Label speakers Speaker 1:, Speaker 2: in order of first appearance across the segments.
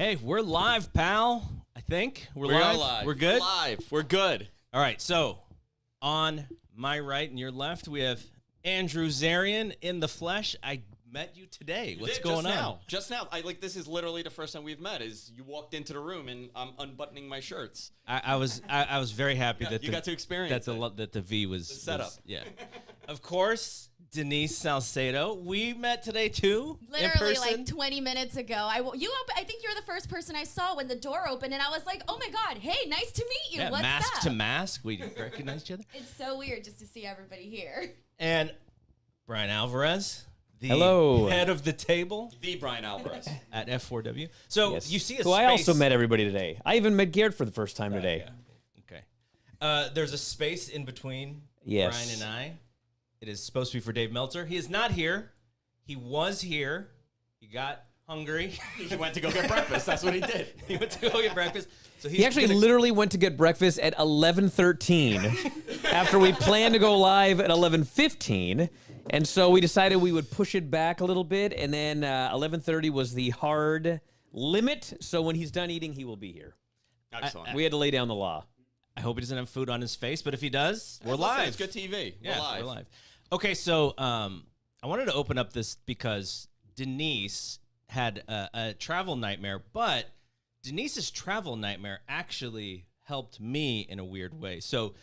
Speaker 1: Hey, we're live, pal. I think we're live. We're good.
Speaker 2: We're live. We're good.
Speaker 1: All right. So, on my right and your left, we have Andrew Zarian in the flesh. I met you today. What's going on?
Speaker 2: Just now. This is literally the first time we've met. Is you walked into the room and I'm unbuttoning my shirts.
Speaker 1: I was very happy that
Speaker 2: you got to experience
Speaker 1: that the V was
Speaker 2: the setup.
Speaker 1: Yeah. Of course. Denise Salcedo. We met today too.
Speaker 3: Literally like 20 minutes ago. I think you're the first person I saw when the door opened, and I was like, "Oh my God! Hey, nice to meet you.
Speaker 1: Yeah,
Speaker 3: What's
Speaker 1: mask
Speaker 3: up?"
Speaker 1: to mask. We recognize each other.
Speaker 3: It's so weird just to see everybody here.
Speaker 1: And Bryan Alvarez, the head of the table,
Speaker 2: the Bryan Alvarez
Speaker 1: at F4W. So
Speaker 4: yes.
Speaker 1: you see a
Speaker 4: so
Speaker 1: space.
Speaker 4: I also met everybody today. I even met Garrett for the first time today.
Speaker 1: Yeah. Okay. There's a space in between Bryan and I. It is supposed to be for Dave Meltzer. He is not here. He was here. He got hungry.
Speaker 2: He went to go get breakfast. That's what he did.
Speaker 1: He went to go get breakfast. So
Speaker 4: he actually literally went to get breakfast at 11:13 after we planned to go live at 11:15. And so we decided we would push it back a little bit. And then 11:30 was the hard limit. So when he's done eating, he will be here.
Speaker 2: Excellent.
Speaker 4: We had to lay down the law.
Speaker 1: I hope he doesn't have food on his face, but if he does, we're live.
Speaker 2: It's good TV.
Speaker 1: We're live. Okay, so I wanted to open up this because Denise had a travel nightmare, but Denise's travel nightmare actually helped me in a weird way. So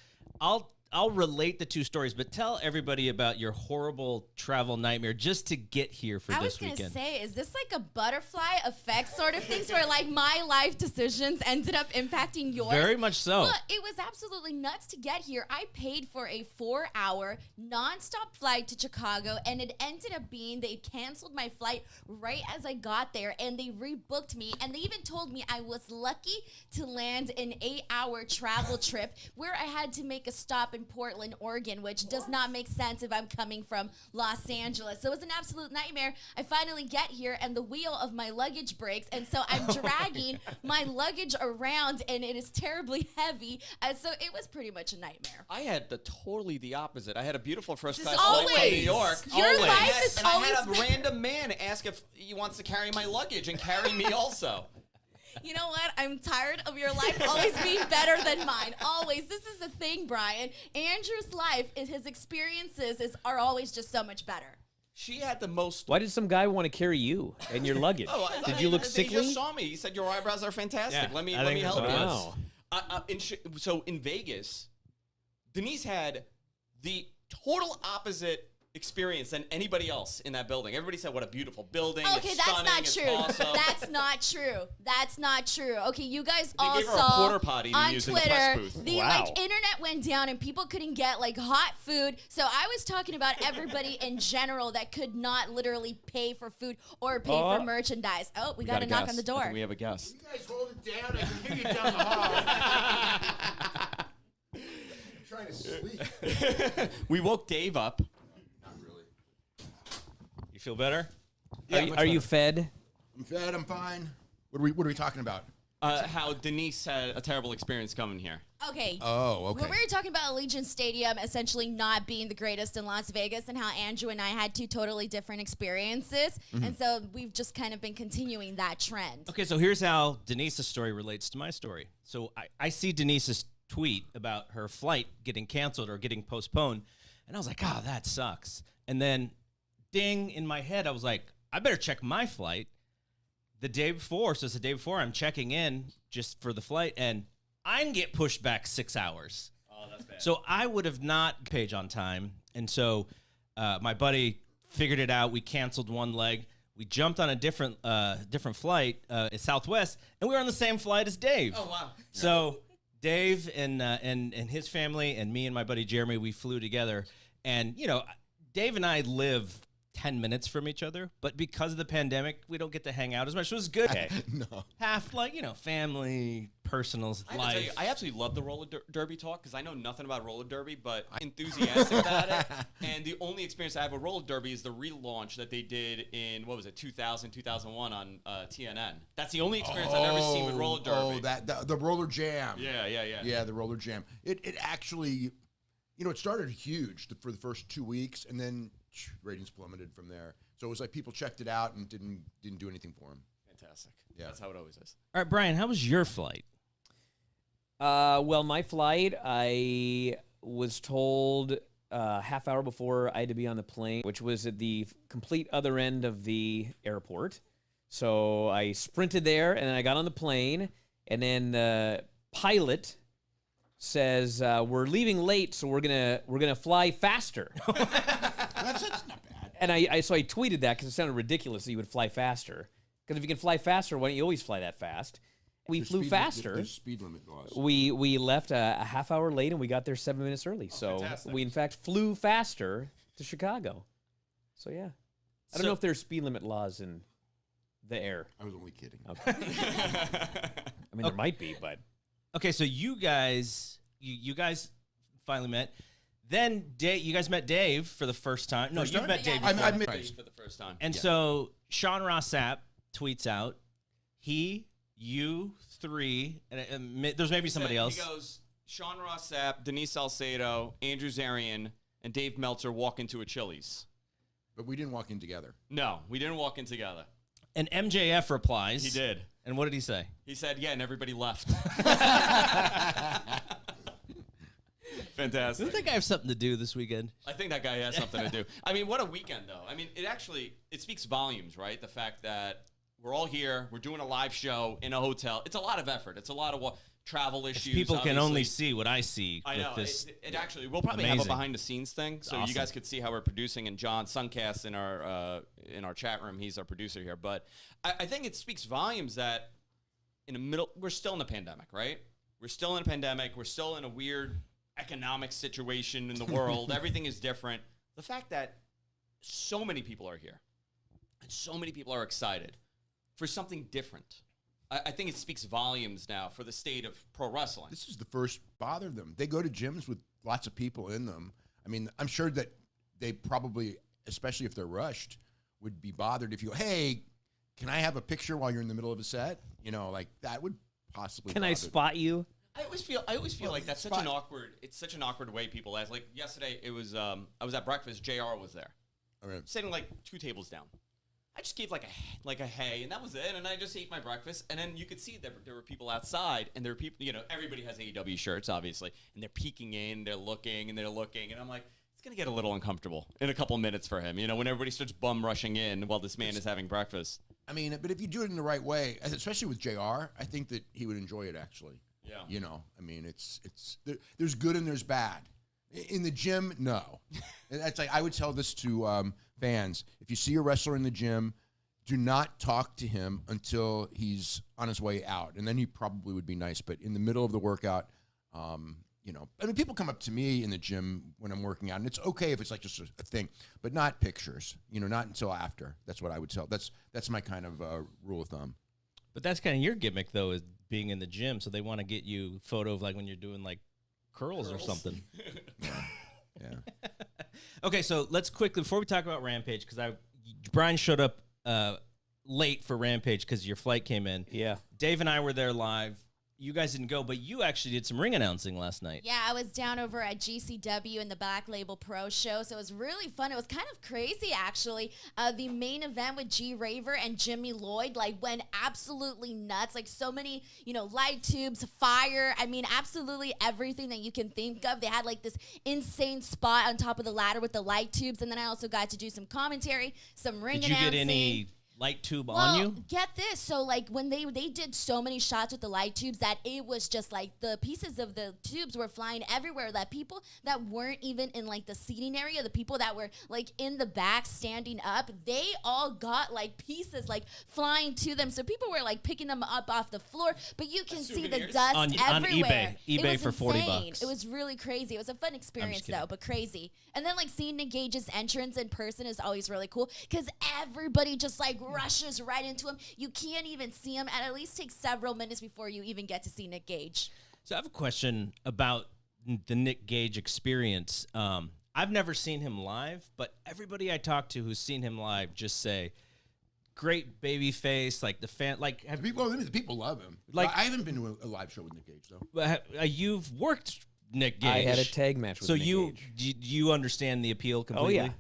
Speaker 1: I'll relate the two stories, but tell everybody about your horrible travel nightmare just to get here for this weekend.
Speaker 3: I was going to say, is this like a butterfly effect sort of things where like my life decisions ended up impacting yours?
Speaker 1: Very much so.
Speaker 3: Look, it was absolutely nuts to get here. I paid for a 4-hour nonstop flight to Chicago, and it ended up being they canceled my flight right as I got there, and they rebooked me, and they even told me I was lucky to land an 8-hour travel trip where I had to make a stop in Portland, Oregon, which does not make sense if I'm coming from Los Angeles. So it was an absolute nightmare. I finally get here and the wheel of my luggage breaks, and so I'm dragging my luggage around, and it is terribly heavy. And so it was pretty much a nightmare.
Speaker 2: I had totally the opposite. I had a beautiful first class
Speaker 3: always
Speaker 2: flight to New York.
Speaker 3: Your life is
Speaker 2: and
Speaker 3: always
Speaker 2: I had a random man ask if he wants to carry my luggage and carry me also.
Speaker 3: You know what? I'm tired of your life always being better than mine. Always. This is the thing, Bryan. Andrew's life, his experiences are always just so much better.
Speaker 2: She had the most...
Speaker 4: Why did some guy want to carry you and your luggage? Did you look sickly?
Speaker 2: He just saw me. He said, your eyebrows are fantastic.
Speaker 1: Yeah,
Speaker 2: let me
Speaker 1: help you.
Speaker 4: Wow.
Speaker 2: So in Vegas, Denise had the total opposite experience than anybody else in that building. Everybody said, what a beautiful building.
Speaker 3: Okay,
Speaker 2: it's
Speaker 3: that's
Speaker 2: stunning,
Speaker 3: not
Speaker 2: it's
Speaker 3: true.
Speaker 2: awesome.
Speaker 3: That's not true. That's not true. Okay, you guys all
Speaker 2: gave her a
Speaker 3: saw
Speaker 2: porta potty to
Speaker 3: on
Speaker 2: use in the
Speaker 3: Twitter
Speaker 2: press booth.
Speaker 3: the
Speaker 4: Wow.
Speaker 3: internet went down and people couldn't get like hot food. So I was talking about everybody in general that could not literally pay for food or pay for merchandise. Oh, we got a knock on the door.
Speaker 2: We have a guest.
Speaker 5: You guys hold it down. I can hear you down the hall. I'm trying to sleep.
Speaker 2: We woke Dave up.
Speaker 5: Not really.
Speaker 1: You feel better?
Speaker 5: Yeah,
Speaker 4: Are you fed?
Speaker 5: I'm fed. I'm fine. What are we talking about?
Speaker 2: How Denise had a terrible experience coming here.
Speaker 3: Okay.
Speaker 5: Oh, okay.
Speaker 3: When we were talking about Allegiant Stadium essentially not being the greatest in Las Vegas and how Andrew and I had two totally different experiences. And so we've just kind of been continuing that trend.
Speaker 1: Okay, so here's how Denise's story relates to my story. So I see Denise's tweet about her flight getting canceled or getting postponed, and I was like, oh, that sucks. And then, ding, in my head, I was like, I better check my flight the day before. So it's the day before I'm checking in just for the flight, and I can get pushed back 6 hours.
Speaker 2: Oh, that's bad.
Speaker 1: So I would have not paid on time. And so my buddy figured it out. We canceled one leg. We jumped on a different flight at Southwest, and we were on the same flight as Dave.
Speaker 2: Oh, wow.
Speaker 1: So Dave and his family and me and my buddy Jeremy, we flew together. And, you know, Dave and I live 10 minutes from each other, but because of the pandemic, we don't get to hang out as much. So it was good.
Speaker 5: No.
Speaker 1: Half, like, you know, family, personal
Speaker 2: I have to tell you,
Speaker 1: life.
Speaker 2: I absolutely love the roller derby talk because I know nothing about roller derby, but I'm enthusiastic about it. And the only experience I have with roller derby is the relaunch that they did in, 2000, 2001 on TNN. That's the only experience I've ever seen with roller derby.
Speaker 5: Oh, the roller jam.
Speaker 2: Yeah.
Speaker 5: Yeah, the roller jam. It actually, it started huge for the first 2 weeks, and then ratings plummeted from there. So it was like people checked it out and didn't do anything for them.
Speaker 2: fantastic.
Speaker 5: Yeah.
Speaker 2: That's how it always is.
Speaker 1: All right, Bryan, how was your flight?
Speaker 4: Well, my flight, I was told half hour before I had to be on the plane, which was at the complete other end of the airport. So I sprinted there, and then I got on the plane, and then the pilot says, "We're leaving late, so we're gonna fly faster."
Speaker 5: That's not bad.
Speaker 4: And so I tweeted that because it sounded ridiculous that you would fly faster. Because if you can fly faster, why don't you always fly that fast? We flew faster.
Speaker 5: There's speed limit laws.
Speaker 4: We left a half hour late, and we got there 7 minutes early. So
Speaker 2: fantastic.
Speaker 4: we, in fact, flew faster to Chicago. So, yeah. I don't know if there's speed limit laws in the air.
Speaker 5: I was only kidding.
Speaker 4: Okay. I mean, there might be, but...
Speaker 1: Okay, so you guys finally met. Then you guys met Dave for the first time. No,
Speaker 5: First
Speaker 1: you've
Speaker 5: time?
Speaker 1: met Dave
Speaker 3: Yeah.
Speaker 1: before.
Speaker 5: I've met
Speaker 2: Right, for the first time.
Speaker 1: And so Sean Ross Sapp tweets out, you three, and there's maybe somebody else.
Speaker 2: He goes, Sean Ross Sapp, Denise Salcedo, Andrew Zarian, and Dave Meltzer walk into a Chili's.
Speaker 5: But we didn't walk in together.
Speaker 2: No, we didn't walk in together.
Speaker 1: And MJF replies.
Speaker 2: He did.
Speaker 1: And what did he say?
Speaker 2: He said, yeah, and everybody left. Fantastic.
Speaker 1: Doesn't that guy have something to do this weekend?
Speaker 2: I think that guy has something to do. I mean, what a weekend, though. I mean, it speaks volumes, right? The fact that we're all here, we're doing a live show in a hotel. It's a lot of effort. It's a lot of travel issues.
Speaker 1: People can only
Speaker 2: obviously.
Speaker 1: see what I see.
Speaker 2: I know.
Speaker 1: With this.
Speaker 2: It actually, we'll probably have a
Speaker 1: Amazing.
Speaker 2: behind the scenes thing, so
Speaker 1: Awesome.
Speaker 2: you guys could see how we're producing. And John Suncast in our chat room, he's our producer here. But I think it speaks volumes that we're still in the pandemic, right? We're still in a pandemic. We're still in a weird economic situation in the world. Everything is different. The fact that so many people are here and so many people are excited for something different. I think it speaks volumes now for the state of pro wrestling.
Speaker 5: This is the first bother them. They go to gyms with lots of people in them. I mean, I'm sure that they probably, especially if they're rushed, would be bothered if you go, hey, can I have a picture while you're in the middle of a set? You know, like that would possibly
Speaker 4: Can I
Speaker 5: bother
Speaker 4: spot you?
Speaker 2: I always feel like that's
Speaker 5: it's
Speaker 2: such an awkward way people ask. Like yesterday, it was I was at breakfast. JR was there,
Speaker 5: All right.
Speaker 2: sitting like 2 tables down. I just gave like a hey, and that was it. And I just ate my breakfast. And then you could see that there were people outside, and there were people. You know, everybody has AEW shirts, obviously, and they're peeking in, they're looking, and I'm like, it's gonna get a little uncomfortable in a couple minutes for him. You know, when everybody starts bum rushing in while this man is having breakfast.
Speaker 5: I mean, but if you do it in the right way, especially with JR, I think that he would enjoy it actually.
Speaker 2: Yeah.
Speaker 5: You know, I mean, there's good and there's bad. In the gym, no. That's like I would tell this to fans. If you see a wrestler in the gym, do not talk to him until he's on his way out, and then he probably would be nice. But in the middle of the workout, you know, I mean, people come up to me in the gym when I'm working out, and it's okay if it's like just a thing, but not pictures. You know, not until after. That's what I would tell. That's my kind of rule of thumb.
Speaker 1: But that's kind of your gimmick, though, is being in the gym. So they want to get you a photo of like when you're doing like curls or something.
Speaker 5: Yeah.
Speaker 1: Okay, so let's quickly, before we talk about Rampage, because Bryan showed up late for Rampage because your flight came in.
Speaker 4: Yeah.
Speaker 1: Dave and I were there live. You guys didn't go, but you actually did some ring announcing last night.
Speaker 3: Yeah, I was down over at GCW in the Black Label Pro show, so it was really fun. It was kind of crazy, actually. The main event with G Raver and Jimmy Lloyd, like, went absolutely nuts. Like, so many, you know, light tubes, fire. I mean, absolutely everything that you can think of. They had, like, this insane spot on top of the ladder with the light tubes, and then I also got to do some commentary, some ring
Speaker 1: Did you
Speaker 3: announcing.
Speaker 1: get any light tube
Speaker 3: Well,
Speaker 1: on you?
Speaker 3: get this. So, like, when they did so many shots with the light tubes that it was just, like, the pieces of the tubes were flying everywhere. That people that weren't even in, like, the seating area, the people that were, like, in the back standing up, they all got, like, pieces, like, flying to them. So people were, like, picking them up off the floor. But you can see the
Speaker 2: souvenirs?
Speaker 3: dust
Speaker 1: On
Speaker 3: everywhere.
Speaker 1: eBay.
Speaker 3: It
Speaker 1: eBay
Speaker 3: was
Speaker 1: for
Speaker 3: insane.
Speaker 1: $40.
Speaker 3: It was really crazy. It was a fun experience,
Speaker 1: kidding.
Speaker 3: though, but crazy. And then, like, seeing Nick Gage's entrance in person is always really cool because everybody just, like, rushes right into him. You can't even see him, and at least takes several minutes before you even get to see Nick Gage.
Speaker 1: So I have a question about the Nick Gage experience. I've never seen him live, but everybody I talk to who's seen him live just say, great baby face, like the fan, like have
Speaker 5: The people love him.
Speaker 1: Like-
Speaker 5: I haven't been to a live show with Nick Gage though.
Speaker 1: you've worked Nick Gage.
Speaker 4: I had a tag match with
Speaker 1: so
Speaker 4: Nick
Speaker 1: you
Speaker 4: Gage.
Speaker 1: you understand the appeal completely?
Speaker 4: Oh, yeah.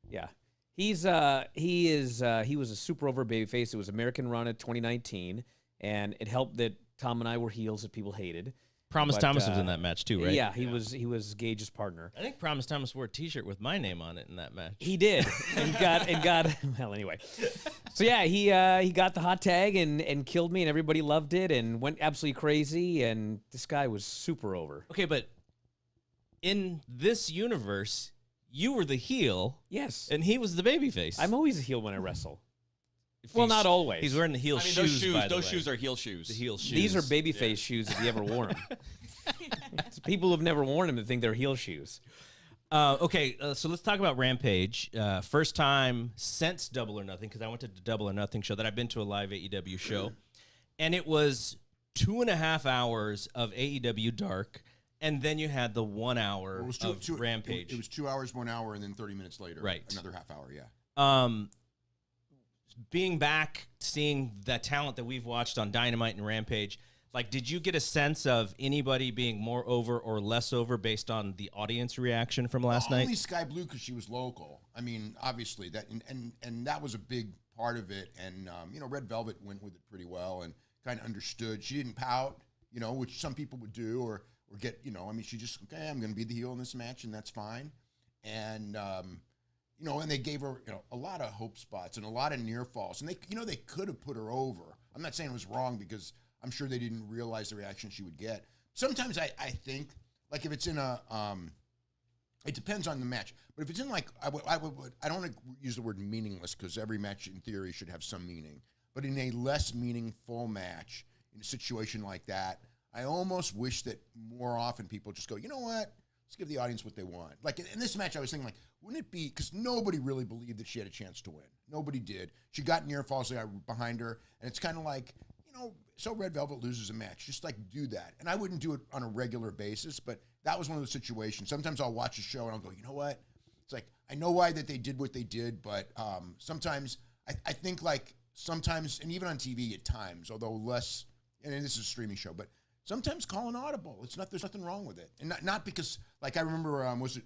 Speaker 4: Yeah. He was a super over babyface. It was American Run at 2019, and it helped that Tom and I were heels that people hated.
Speaker 1: Promise
Speaker 4: But,
Speaker 1: Thomas was in that match too, right?
Speaker 4: Yeah, he was Gage's partner.
Speaker 1: I think Promise Thomas wore a T-shirt with my name on it in that match.
Speaker 4: He did, and got well. Anyway, so yeah, he got the hot tag and killed me, and everybody loved it and went absolutely crazy. And this guy was super over.
Speaker 1: Okay, but in this universe, you were the heel,
Speaker 4: Yes,
Speaker 1: and he was the babyface.
Speaker 4: I'm always a heel when I wrestle.
Speaker 1: If
Speaker 4: Well,
Speaker 1: he's-
Speaker 4: not always.
Speaker 1: He's wearing the heel
Speaker 2: I mean,
Speaker 1: shoes.
Speaker 2: those shoes are heel shoes.
Speaker 1: the heel shoes.
Speaker 4: These are babyface shoes if you ever wore them. It's people who've never worn them that think they're heel shoes.
Speaker 1: Okay, so let's talk about Rampage. First time since Double or Nothing, because I went to the Double or Nothing show that I've been to a live AEW show, and it was 2.5 hours of AEW Dark, and then you had the 1 hour of Rampage.
Speaker 5: It was 2 hours, 1 hour, and then 30 minutes later,
Speaker 1: Right.
Speaker 5: another half hour. Yeah.
Speaker 1: Being back, seeing the talent that we've watched on Dynamite and Rampage, like, did you get a sense of anybody being more over or less over based on the audience reaction from last night?
Speaker 5: Only Sky Blue because she was local. I mean, obviously that, and that was a big part of it. And Red Velvet went with it pretty well and kind of understood. She didn't pout, which some people would do, or get, I mean, she just, okay, I'm going to be the heel in this match, and that's fine. And and they gave her, a lot of hope spots and a lot of near falls, and they could have put her over. I'm not saying it was wrong because I'm sure they didn't realize the reaction she would get. Sometimes I think, like, if it's in a, it depends on the match. But if it's in, like, I don't want to use the word meaningless because every match in theory should have some meaning. But in a less meaningful match, in a situation like that, I almost wish that more often people just go, you know what? Let's give the audience what they want. Like, in this match, I was thinking, like, wouldn't it be, because nobody really believed that she had a chance to win. Nobody did. She got near falls behind her, and it's kind of like, so Red Velvet loses a match. Just, like, do that. And I wouldn't do it on a regular basis, but that was one of those situations. Sometimes I'll watch a show, and I'll go, you know what? It's like, I know why that they did what they did, but sometimes, I think, like, sometimes, and even on TV at times, although less, and this is a streaming show, but sometimes call an audible. There's nothing wrong with it. And not because, like, I remember, was it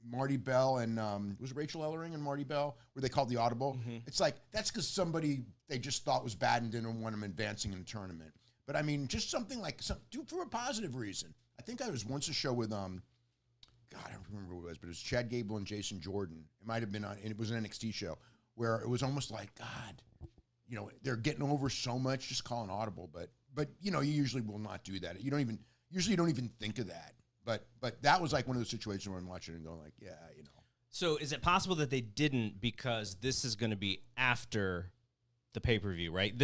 Speaker 5: Marty Bell and, was it Rachel Ellering and Marty Bell, where they called the audible? Mm-hmm. It's like, that's because somebody they just thought was bad and didn't want them advancing in the tournament. But I mean, just something like, do for a positive reason. I think I was once a show with, God, I don't remember who it was, but it was Chad Gable and Jason Jordan. It might have been and it was an NXT show where it was almost like, God, they're getting over so much, just call an audible. But you usually will not do that. You don't even think of that. But that was like one of those situations where I'm watching it and going like, yeah.
Speaker 1: So is it possible that they didn't because this is going to be after the pay-per-view, right?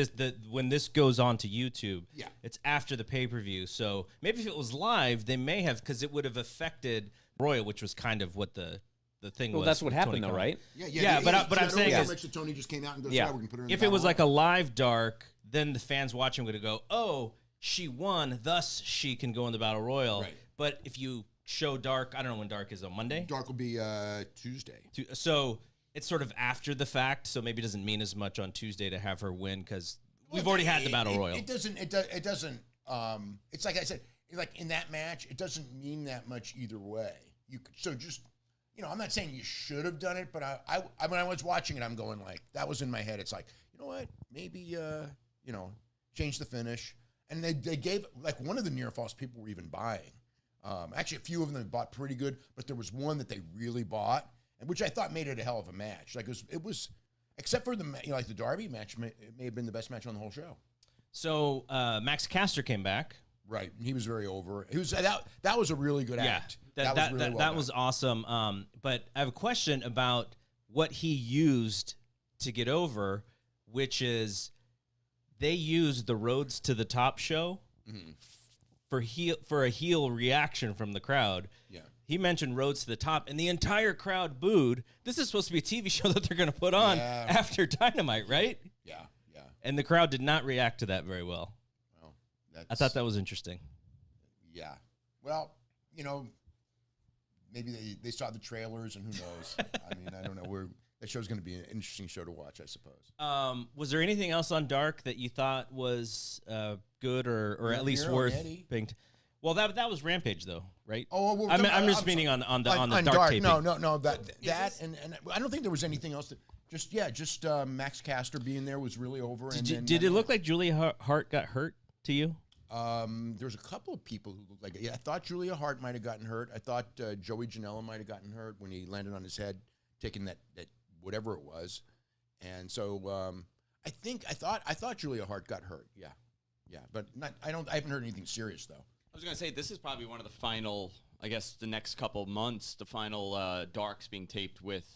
Speaker 1: When this goes on to YouTube,
Speaker 5: yeah,
Speaker 1: it's after the pay-per-view. So maybe if it was live, they may have, because it would have affected Royal, which was kind of what the thing was.
Speaker 4: Well, that's what happened, though, right?
Speaker 1: Yeah, but I'm saying is,
Speaker 5: so Tony just came out and goes,
Speaker 4: yeah,
Speaker 5: we can put her in
Speaker 1: if it was like a live Dark, then the fans watching would go, oh, she won, thus she can go in the Battle Royal.
Speaker 5: Right.
Speaker 1: But if you show Dark, I don't know when Dark is, on Monday?
Speaker 5: Dark will be Tuesday.
Speaker 1: So it's sort of after the fact, so maybe it doesn't mean as much on Tuesday to have her win because we've already had the Battle Royal.
Speaker 5: It doesn't. It's like I said. Like in that match, it doesn't mean that much either way. So just, I'm not saying you should have done it, but I when I was watching it, I'm going like, that was in my head. It's like, you know what? Maybe change the finish. And they gave, like, one of the near falls people were even buying. Actually, a few of them bought pretty good, but there was one that they really bought, and which I thought made it a hell of a match. Like it was except for the like the Darby match, it may have been the best match on the whole show.
Speaker 1: So Max Caster came back.
Speaker 5: Right, he was very over. He was that was a really good act.
Speaker 1: That was awesome. But I have a question about what he used to get over, which is they used the Roads to the Top show. Mm-hmm. For a heel reaction from the crowd.
Speaker 5: Yeah.
Speaker 1: He mentioned Roads to the Top, and the entire crowd booed. This is supposed to be a TV show that they're going to put on after Dynamite, right?
Speaker 5: Yeah.
Speaker 1: And the crowd did not react to that very well.
Speaker 5: Well,
Speaker 1: I thought that was interesting.
Speaker 5: Yeah. Well, maybe they saw the trailers, and who knows? I mean, I don't know. That show's going to be an interesting show to watch, I suppose.
Speaker 1: Was there anything else on Dark that you thought was good or at least worth being? Well, that was Rampage though, right?
Speaker 5: Oh, well,
Speaker 1: I'm just meaning on the dark taping.
Speaker 5: No, that and I don't think there was anything else. Just Max Caster being there was really over.
Speaker 1: Did it look like Julia Hart got hurt to you?
Speaker 5: There's a couple of people who looked like it. Yeah, I thought Julia Hart might have gotten hurt. I thought Joey Janela might have gotten hurt when he landed on his head, taking that whatever it was. And so I thought Julia Hart got hurt. Yeah, but I haven't heard anything serious though.
Speaker 2: I was going to say, this is probably one of the final, I guess, the next couple months, the final darks being taped with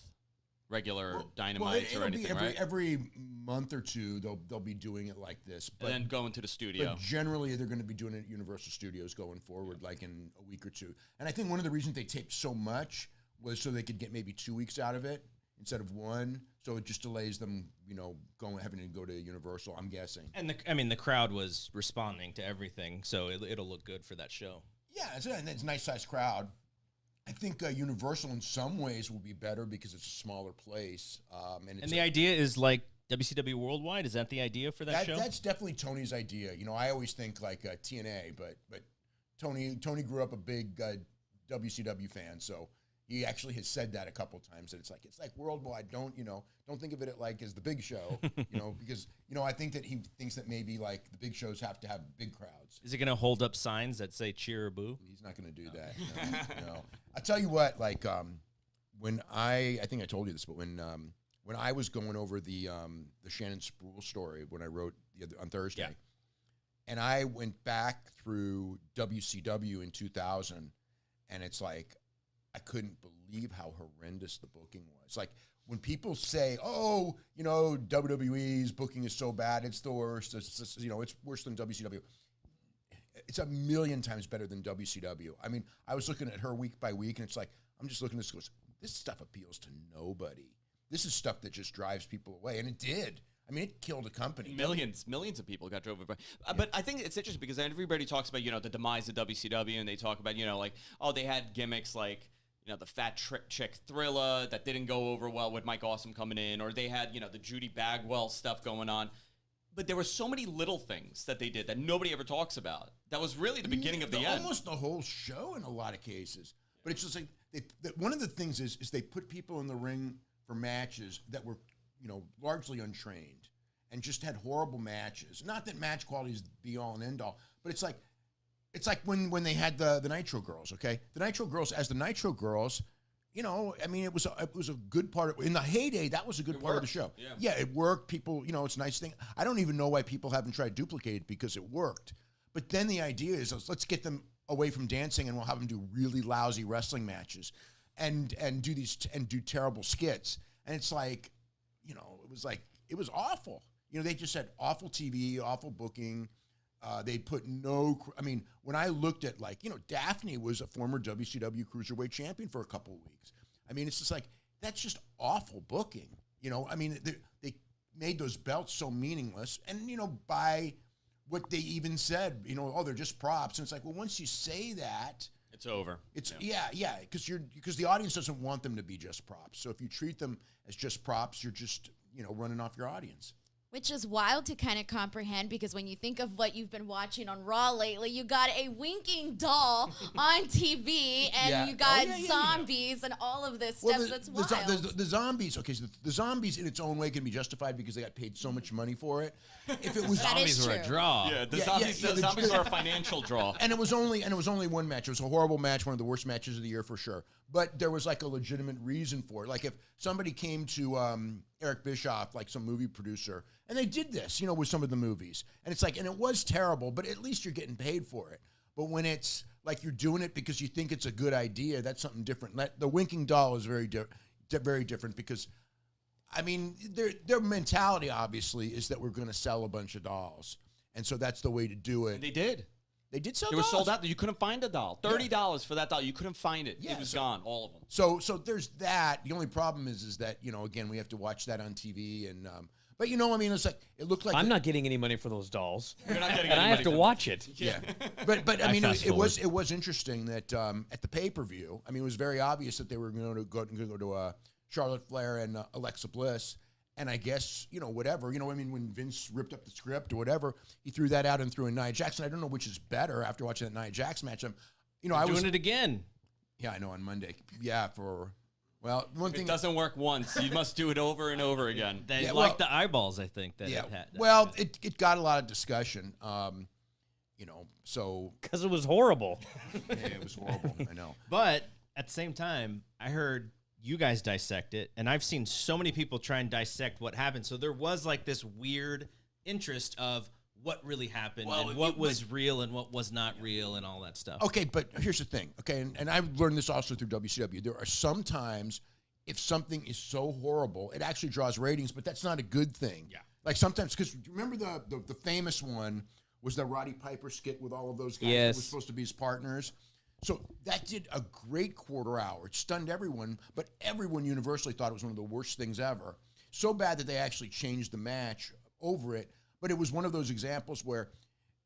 Speaker 2: regular Dynamites or anything, right?
Speaker 5: Every month or two, they'll be doing it like this. But,
Speaker 2: and then going to the studio.
Speaker 5: But generally, they're going to be doing it at Universal Studios going forward, like in a week or two. And I think one of the reasons they taped so much was so they could get maybe 2 weeks out of it instead of one. So it just delays them, having to go to Universal, I'm guessing.
Speaker 1: And the crowd was responding to everything, so it'll look good for that show.
Speaker 5: Yeah, it's a nice sized crowd. I think Universal in some ways will be better because it's a smaller place. And
Speaker 1: the idea is like WCW Worldwide. Is that the idea for that show?
Speaker 5: That's definitely Tony's idea. I always think like TNA, but Tony grew up a big WCW fan, so he actually has said that a couple times. That it's like Worldwide. Don't think of it as the big show. Because I think that he thinks that maybe like the big shows have to have big crowds.
Speaker 1: Is he going to hold up signs that say cheer or boo?
Speaker 5: He's not going to do that. No. I'll tell you what. When I think I told you this, but when I was going over the Shannon Spruill story when I wrote on Thursday, and I went back through WCW in 2000, and it's like I couldn't believe how horrendous the booking was. Like when people say, "Oh, WWE's booking is so bad, it's the worst. It's worse than WCW." It's a million times better than WCW. I mean, I was looking at her week by week, and it's like I'm just looking at this. This stuff appeals to nobody. This is stuff that just drives people away, and it did. I mean, it killed a company.
Speaker 2: Millions of people got drove by. But I think it's interesting because everybody talks about the demise of WCW, and they talk about they had gimmicks like the fat chick Thrilla that didn't go over well with Mike Awesome coming in, or they had the Judy Bagwell stuff going on. But there were so many little things that they did that nobody ever talks about. That was really the beginning of the end.
Speaker 5: Almost the whole show in a lot of cases. But it's just like one of the things is they put people in the ring for matches that were largely untrained and just had horrible matches. Not that match quality is be all and end all, but it's like when they had the Nitro Girls. Okay, the Nitro Girls as the Nitro Girls. I mean, it was a good part in the heyday. That was a good part of the show. Yeah, it worked. People, it's a nice thing. I don't even know why people haven't tried to duplicate it because it worked. But then the idea is let's get them away from dancing and we'll have them do really lousy wrestling matches, and do terrible skits. And it's like, it was awful. They just had awful TV, awful booking. They put when I looked at Daphne was a former WCW Cruiserweight champion for a couple of weeks. I mean, it's just like, that's just awful booking. They made those belts so meaningless. And, by what they even said, they're just props. And it's like, well, once you say that,
Speaker 2: it's over.
Speaker 5: It's because the audience doesn't want them to be just props. So if you treat them as just props, you're just, running off your audience.
Speaker 3: Which is wild to kind of comprehend because when you think of what you've been watching on Raw lately, you got a winking doll on TV and you got zombies and all of this stuff. That's wild.
Speaker 5: The zombies, okay, so the zombies in its own way can be justified because they got paid so much money for it. If it was
Speaker 1: zombies were a draw.
Speaker 2: Yeah, the zombies are a financial draw.
Speaker 5: And it was only one match. It was a horrible match, one of the worst matches of the year for sure. But there was like a legitimate reason for it. Like if somebody came to Eric Bischoff, like some movie producer, and they did this, with some of the movies. And it's like, and it was terrible, but at least you're getting paid for it. But when it's like you're doing it because you think it's a good idea, that's something different. The winking doll is very different because, I mean, their mentality obviously is that we're going to sell a bunch of dolls. And so that's the way to do it.
Speaker 2: And they did.
Speaker 5: They did sell
Speaker 2: dolls. They were sold out. You couldn't find a doll. $30 for that doll. You couldn't find it.
Speaker 5: Yeah,
Speaker 2: it was gone, all of them.
Speaker 5: So there's that. The only problem is that, again, we have to watch that on TV. And but, I mean, it's like, it looked like...
Speaker 4: I'm not getting any money for those dolls.
Speaker 2: You're not getting
Speaker 4: and
Speaker 2: any
Speaker 4: I have
Speaker 2: money
Speaker 4: to
Speaker 2: for
Speaker 4: watch it.
Speaker 5: Yeah. But I mean, it was interesting that at the pay-per-view, I mean, it was very obvious that they were going to go to Charlotte Flair and Alexa Bliss. And I guess, whatever, I mean, when Vince ripped up the script or whatever, he threw that out and threw in Nia Jackson. I don't know which is better after watching that Nia Jackson match. I was
Speaker 1: doing it again.
Speaker 5: Yeah, I know, on Monday. Yeah, one thing.
Speaker 2: It doesn't work once. You must do it over and over again.
Speaker 1: They like the eyeballs, I think, that it had.
Speaker 5: Well, it got a lot of discussion, so.
Speaker 4: Because it was horrible.
Speaker 5: Yeah, it was horrible, I know.
Speaker 1: But at the same time, I heard you guys dissect it, and I've seen so many people try and dissect what happened. So there was like this weird interest of what really happened and what was real and what was not real and all that stuff.
Speaker 5: Okay, but here's the thing. Okay, and I've learned this also through WCW. There are some times if something is so horrible, it actually draws ratings, but that's not a good thing.
Speaker 1: Yeah.
Speaker 5: Like sometimes, because remember the famous one was the Roddy Piper skit with all of those guys
Speaker 4: Yes.
Speaker 5: that were supposed to be his partners. So that did a great quarter hour. It stunned everyone, but everyone universally thought it was one of the worst things ever. So bad that they actually changed the match over it. But it was one of those examples where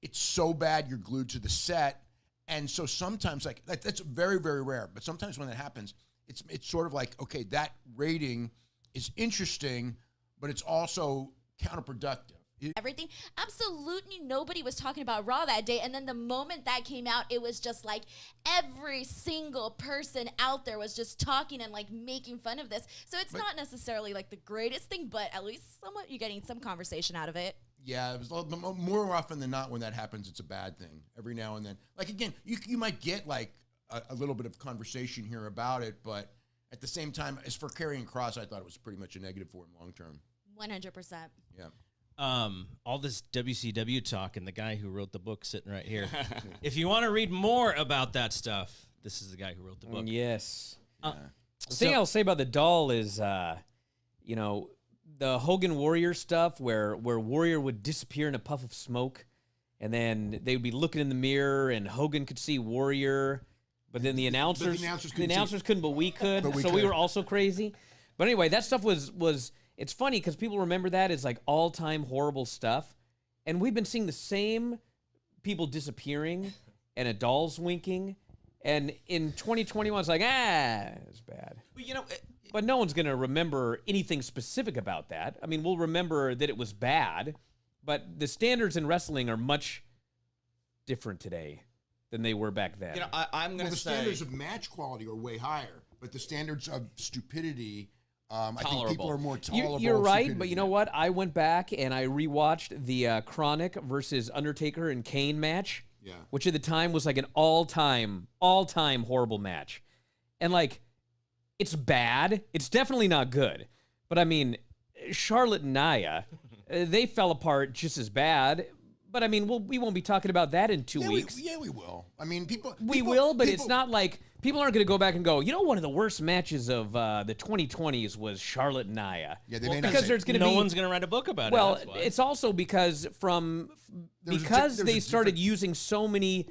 Speaker 5: it's so bad you're glued to the set. And so sometimes, like that's very, very rare. But sometimes when that happens, it's sort of like, okay, that rating is interesting, but it's also counterproductive.
Speaker 3: Everything. Absolutely nobody was talking about Raw that day. And then the moment that came out, it was just like every single person out there was just talking and like making fun of this. So it's not necessarily like the greatest thing, but at least somewhat you're getting some conversation out of it.
Speaker 5: Yeah, it was more often than not when that happens, it's a bad thing. Every now and then. Like, again, you might get like a little bit of conversation here about it, but at the same time, as for Karrion Kross, I thought it was pretty much a negative for him long term.
Speaker 3: 100%.
Speaker 5: Yeah.
Speaker 1: All this WCW talk and the guy who wrote the book sitting right here. If you want to read more about that stuff, this is the guy who wrote the book.
Speaker 4: Yes.
Speaker 5: Yeah.
Speaker 4: The thing I'll say about the doll is, the Hogan Warrior stuff where Warrior would disappear in a puff of smoke, and then they would be looking in the mirror, and Hogan could see Warrior, but then the announcers couldn't, but we could. We were also crazy. But anyway, that stuff was it's funny because people remember that as like all-time horrible stuff, and we've been seeing the same people disappearing and a doll's winking, and in 2021 it's like it's bad. But no one's going to remember anything specific about that. I mean, we'll remember that it was bad, but the standards in wrestling are much different today than they were back then.
Speaker 2: I'm going to say...
Speaker 5: the standards of match quality are way higher, but the standards of stupidity, I think people are more tolerable.
Speaker 4: You're right, but you know what? I went back and I rewatched the Chronic versus Undertaker and Kane match, which at the time was like an all-time horrible match. And like... it's bad. It's definitely not good. But I mean, Charlotte and Nia, they fell apart just as bad. But I mean, we won't be talking about that in 2 weeks.
Speaker 5: We will. I mean,
Speaker 4: we will, but it's not like people aren't going to go back and go, one of the worst matches of the 2020s was Charlotte and Nia.
Speaker 5: Yeah, they may not
Speaker 4: because
Speaker 5: say,
Speaker 4: there's going to be
Speaker 1: no one's going to write a book about it.
Speaker 4: Well,
Speaker 1: That's why.
Speaker 4: it's also because they started using so many.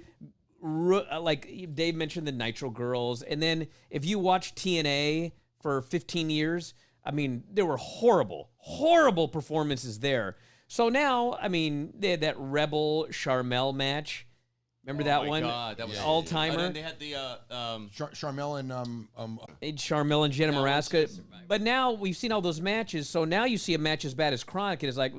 Speaker 4: Like Dave mentioned the Nitro Girls, and then if you watch TNA for 15 years, I mean, there were horrible performances there. So now, I mean, they had that Rebel Charmel match. Remember that one?
Speaker 2: God, that was
Speaker 4: all-timer.
Speaker 2: And then they had the
Speaker 5: Charmel and
Speaker 4: Charmel and Jenna Maraska. But now we've seen all those matches, so now you see a match as bad as Chronic, and it's like,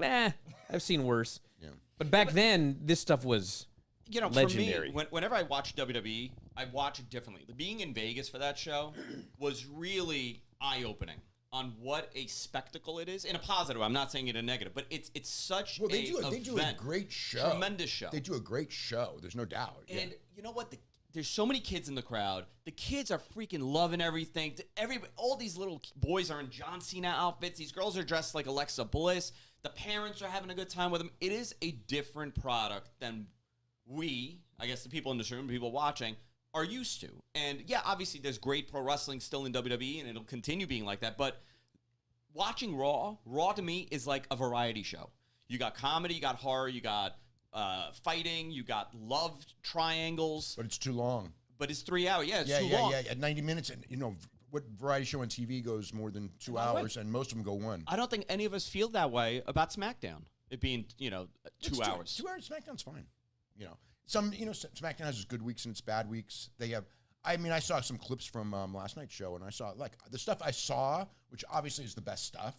Speaker 4: I've seen worse. Yeah. But back then, this stuff was legendary.
Speaker 2: For me, whenever I watch WWE, I watch it differently. Being in Vegas for that show was really eye-opening on what a spectacle it is. In a positive, I'm not saying it in a negative, but it's such
Speaker 5: they do a great show.
Speaker 2: Tremendous show.
Speaker 5: They do a great show. There's no doubt.
Speaker 2: And you know what? There's so many kids in the crowd. The kids are freaking loving everything. All these little boys are in John Cena outfits. These girls are dressed like Alexa Bliss. The parents are having a good time with them. It is a different product than I guess the people in this room, people watching, are used to. And yeah, obviously there's great pro wrestling still in WWE, and it'll continue being like that. But watching Raw to me is like a variety show. You got comedy, you got horror, you got fighting, you got love triangles.
Speaker 5: But it's too long.
Speaker 2: But it's 3 hours. Yeah, it's too long.
Speaker 5: Yeah, 90 minutes. And, what variety show on TV goes more than 2 hours, and most of them go one.
Speaker 2: I don't think any of us feel that way about SmackDown. It being, 2 hours.
Speaker 5: 2 hours, SmackDown's fine. SmackDown has its good weeks and its bad weeks. They have, I saw some clips from last night's show, and I saw, like, the stuff I saw, which obviously is the best stuff.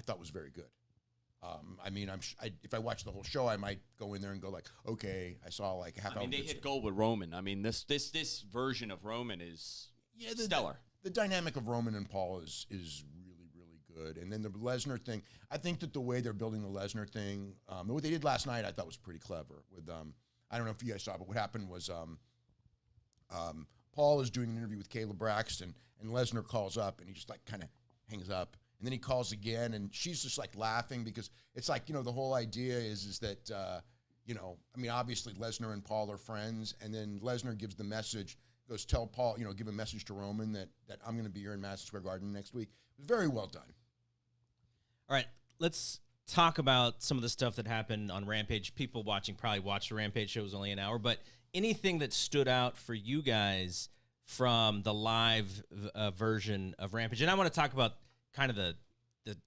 Speaker 5: I thought was very good. I mean, if I watch the whole show, I might go in there and go like, okay, I saw like a half hour.
Speaker 2: I mean, they hit gold with Roman. I mean, this version of Roman is stellar.
Speaker 5: The dynamic of Roman and Paul is really, really good. And then the Lesnar thing, I think that the way they're building the Lesnar thing, what they did last night, I thought was pretty clever. With I don't know if you guys saw, but what happened was Paul is doing an interview with Caleb Braxton, and Lesnar calls up, and he just like kind of hangs up. And then he calls again, and she's just like laughing because it's like, you know, the whole idea is that, you know, I mean, obviously Lesnar and Paul are friends, and then Lesnar gives the message, goes tell Paul, you know, give a message to Roman that I'm going to be here in Madison Square Garden next week. It was very well done.
Speaker 1: All right, let's talk about some of the stuff that happened on Rampage. People watching probably watched the Rampage show. It was only an hour, but anything that stood out for you guys from the live version of Rampage? And I want to talk about kind of the